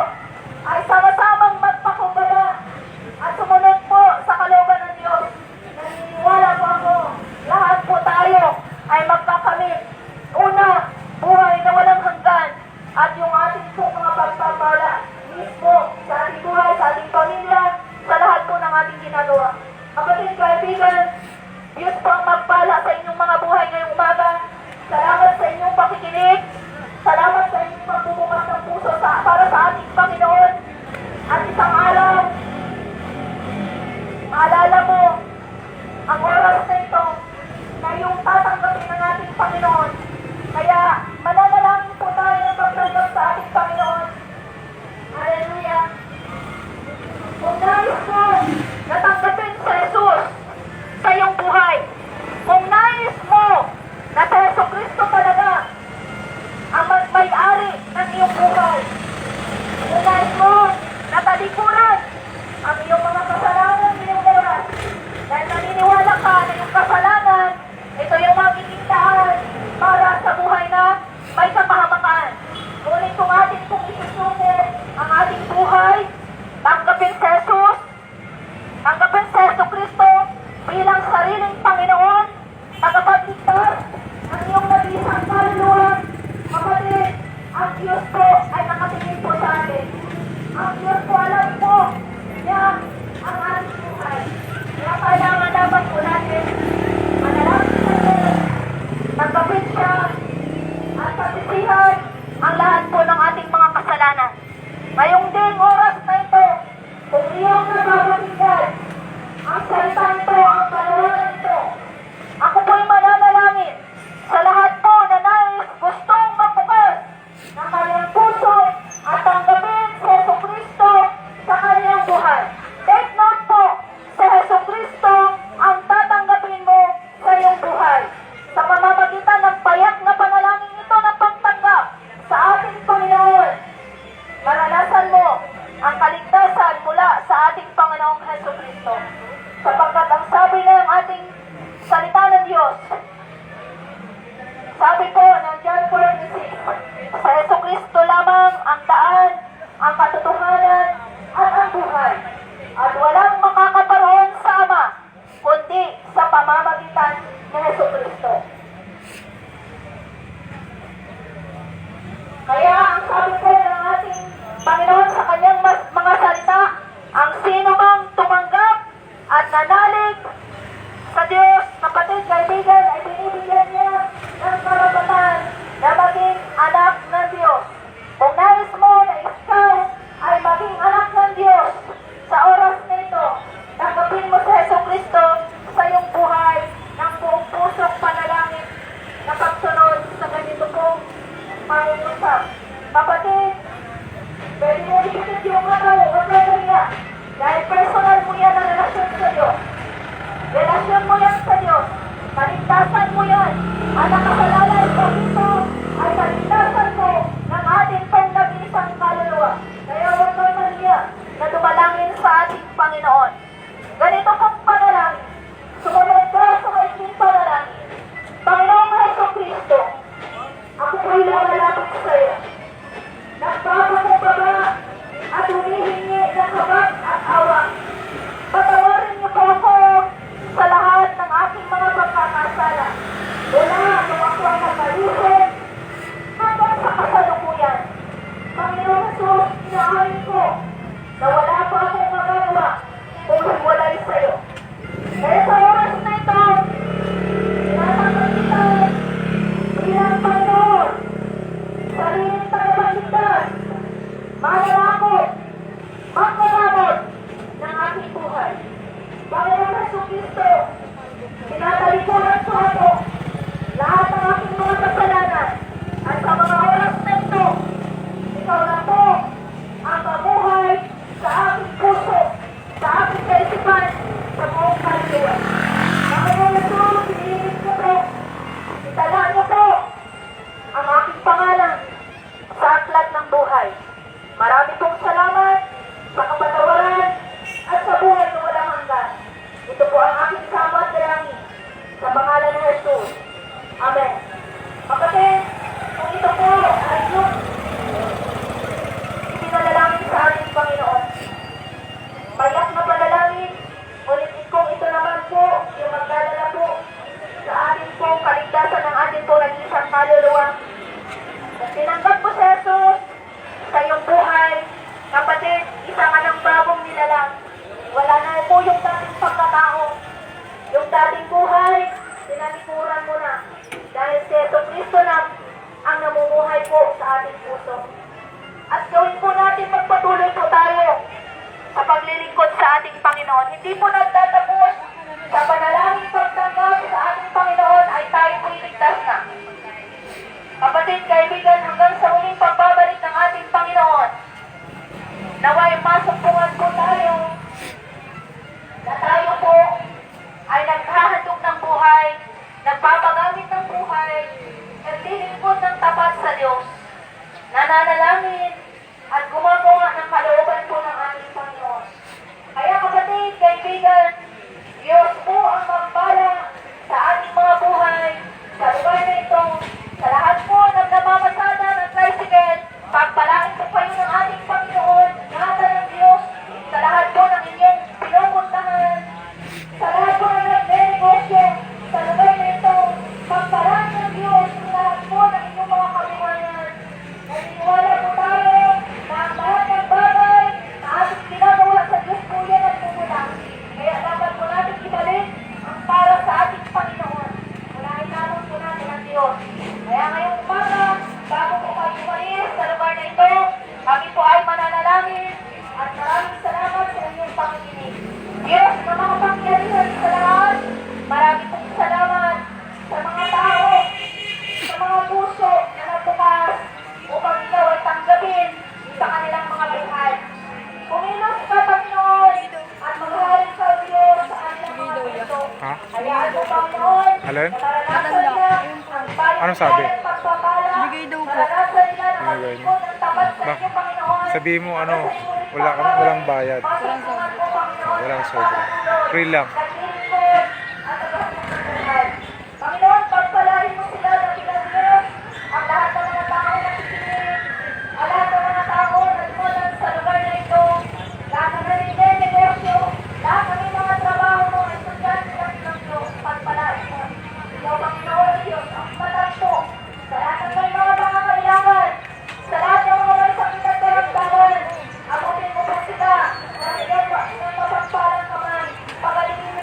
S2: ay sama-samang magpakumbaba at sumunod po sa kalooban ng Diyos, naniniwala po ako, lahat po tayo ay magkakamit. Una, buhay na walang hanggan at yung ating po mga pagpapala mismo sa ating buhay, sa ating pamilya, sa lahat po ng ating ginagawa. Kapatid, kaibigan, Diyos po ang magpala sa inyong mga buhay ngayong umaga. Salamat sa inyong pakikinig. Salamat sa inyong pagbubukas ng puso para sa ating Panginoon. At isang araw, maalala mo ang oras na ito na yung tatanggapin ng ating Panginoon. Kaya mananalangin po tayo ng pagtanggap sa ating Panginoon. Hallelujah! Kung nais mo natanggapin sa Jesus sa iyong buhay, kung nais mo na sa Hesus Kristo talaga ang may-ari ng iyong buhay, kung nais mo na talikuran ang iyong mga kasalanan ngayong oras, dahil naniniwala ka na yung kasalanan, ito yung magiging daan para sa buhay na may kapahamakan. Ngunit kung atin pong isusuko ang ating buhay, tanggapin sa Jesus, tanggapin sa Hesus Kristo bilang sariling Panginoon, tagapagligtas ng iyong nag-iisang kaluluwa. Kapatid, ang Diyos po ay nakatingin po sa atin. Ang Diyos po alam po niya ang ating buhay. Kaya kailangan dapat po natin manalangin sa Diyos, tanggapin siya, at pagsisihan ang lahat po ng ating mga kasalanan. Ngayong ding oras na ito, kung iyong nababatigan ang salita nito, ang panawagan nito, ako po'y mananalangin sa lahat po na nais gustong magbukas ng kanyang puso at tanggapin si Hesus Kristo sa kanyang buhay. Take note po, si Hesus Kristo ang tatanggapin mo sa iyong buhay. Sa pamamagitan ng payak na panalangin ito ng pagtanggap sa ating Panginoon, maranasan mo ang kaligtasan mula sa ating Panginoong Hesus Kristo. Sapagkat ang sabi ng ating salita ng Diyos, sabi po ng John 4:6, sa Hesus Kristo lamang ang daan, ang katotohanan, at ang buhay. At walang makakaparoon sa Ama, kundi sa pamamagitan ni Hesus Kristo. Kaya ang sabi po ng ating Panginoon sa kanyang mga salita, ang sino mang tumanggap at nanalig sa Diyos, kapatid, kaibigan, ay binibigyan niya ng karapatan na maging anak ng Diyos. Kung nais mo na ikaw ay maging anak ng Diyos sa oras na ito, tanggapin mo sa Hesus Kristo sa iyong buhay ng buong pusong panalangin na pagsunod sa ganito pong pangungusap. Kapatid, pwede mo ikitid yung huwag na kaya, dahil personal mo yan ang relasyon sa Diyos. Relasyon mo yan sa Diyos. Kaligtasan mo yan. Ang nakasalanan ko dito ay kaligtasan mo ng ating pong nag-iisang kaluluwa. Kaya huwag kayo maniya na dumalangin sa ating Panginoon. Ganito pong panalangin. Sumunod ka sa ating panalangin. Panginoong Hesus Kristo, ako po'y lumalapit sa iyo. Nagpapakumbaba at humihingi ng kabag at awa. Patawarin niyo po ako sa lahat ng aking mga pagkakasala. Wala nung ako ay nagmalisip hanggang sa kasalukuyan. Panginoon, Jesus, inahalin ko na wala pa akong magagawa kung hiwalay sa'yo. Kaya sa oras na ito, tinatanggap kita bilang Panginoon, sariling tagapagligtas, manalangkot, magpagamot ng aking buhay. Panginoon Jesucristo, tinatalikuran ko ako lahat ng aking mga kasalanan at sa mga oras na ito, ikaw na po ang mabuhay sa aking puso, sa aking kaisipan, sa buong kaluluwa. Panginoon Jesus, hinihiling ko po, italaan niyo po ang aking pangalan sa aklat ng buhay. Marami pong salamat sa kapatawaran at sa buhay na walang hanggan. Ito po ang aking sama at dalangin sa pangalan ng Jesus. Amen. Kapatid, kung ito po ay yung pinalangin sa ating Panginoon, payak na panalangin, ulitin kong ito naman po yung magdadala po sa ating pong kaligtasan ng ating po nag-isang kaluluwa. Kung tinanggap po sa Jesus sa iyong buhay, kapatid, isa ka ng bagong nilalang. Wala na po yung dating pagkatao. Yung dating buhay, tinalikuran mo na. Dahil si Jesucristo na ang namumuhay po sa ating puso. At gawin po natin magpatuloy po tayo sa paglilingkod sa ating Panginoon. Hindi po nagtatapos sa panalangin pagtanggap sa ating Panginoon ay tayo po iligtas na. Kapatid, kaibigan, hanggang sa huling pagbabalik ng ating Panginoon, naway masumpungan po tayo na tayo po ay naghahandog ng buhay, nagpapagamit ng buhay, naglilingkod ng tapat sa Diyos, nananalangin at gumagawa ng kalooban po ng ating Panginoon. Kaya kapatid, kaibigan, Diyos po ang magpala sa ating mga buhay, sa lugar na ito, sa lahat po ng namamasada ng tricycle, pagpalain po kayo ng ating Panginoon, ingatan ng Diyos, sa lahat po ng inyong pinupuntahan, sa lahat po ng nagre-negosyo, sa lugar na ito, pagpalain ng Diyos, sa lahat po ng inyong mga kabuhayan. Naniniwala po tayo na ang lahat ng bagay na ating ginagawa sa Diyos po yan at pumula. Kaya dapat po natin ibalik ang para sa ating Panginoon. Unahin natin po natin ang Diyos. Kaya ngayong umaga, bago po kayo umalis sa lugar na ito, kami po ay mananalangin at maraming salamat sa inyong panginig. Diyos na mga pangyarihan sa lahat, maraming pong salamat sa mga tao, sa mga puso na nagbukas upang ikaw ay tanggapin sa kanilang mga buhay. Kumilos ka, Panginoon, at maghahalin sa Diyos sa kanilang mga puso. Hayaan mo, Panginoon,
S3: Alin?
S2: naranasan nila ang bayan
S3: Anong sabi?
S2: ng pagpapala, naranasan nila ang maglingkod ng tapat sa inyo, Panginoon.
S3: Sabihin mo ano, walang bayad. Walang sobra. Free lang.
S2: Panginoon, pagpalain mo sila na pinag-Diyos ang lahat ng mga tao na kikinig, ang lahat ng mga tao na lumalan sa lugar na ito, lahat ng negosyo, lahat ng mga trabaho mo, estudyante ng Diyos, pagpalain mo. Ikaw, Panginoon, Diyos, ang matatpo sa lahat ng may mga pangangailangan, sa lahat ng mga may sakit at karamdaman, abutin mo po sila na ikaw ng mapagpalang kamay, pagalingin mo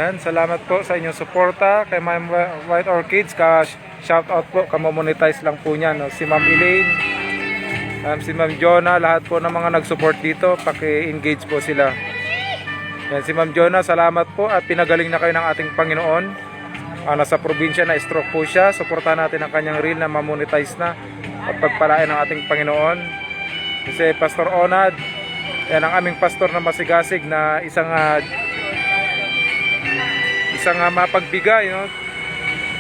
S3: Yan, salamat po sa inyong suporta kay Ma'am White Orchids. Shout out po, kamo-monetize lang po niya, no? Si Ma'am Elaine, si Ma'am Jonah, lahat po ng mga nag-support dito, paki-engage po sila. Yan, si Ma'am Jonah, salamat po at pinagaling na kayo ng ating Panginoon. Nasa probinsya na stroke po siya. Suportahan natin ang kanyang reel na ma-monetize na at pagpalain ng ating Panginoon. Kasi Pastor Onad, yan ang aming pastor na masigasig na isang mapagbigay, no?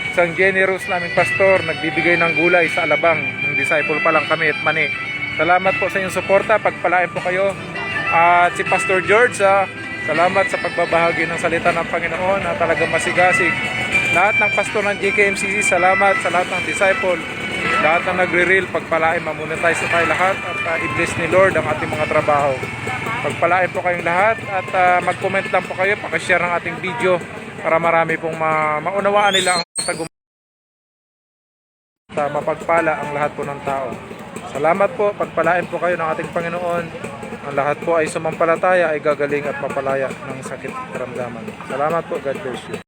S3: Isang generous naming pastor, nagbibigay ng gulay sa alabang. Ng disciple pa lang kami at mani. Salamat po sa inyong suporta, pagpalain po kayo. At si Pastor George, salamat sa pagbabahagi ng salita ng Panginoon na talagang masigasig. Lahat ng pastor ng GKMCC, salamat sa lahat ng disciple. Lahat ng nagre-reel, pagpalain, mamonetize na tayo lahat at i-bless ni Lord ang ating mga trabaho. Pagpalain po kayong lahat at mag-comment lang po kayo, pakishare ng ating video para marami pong maunawaan nila ang mapagpala ang lahat po ng tao. Salamat po, pagpalain po kayo ng ating Panginoon. Ang lahat po ay sumampalataya ay gagaling at mapalaya ng sakit karamdaman. Salamat po, God bless you.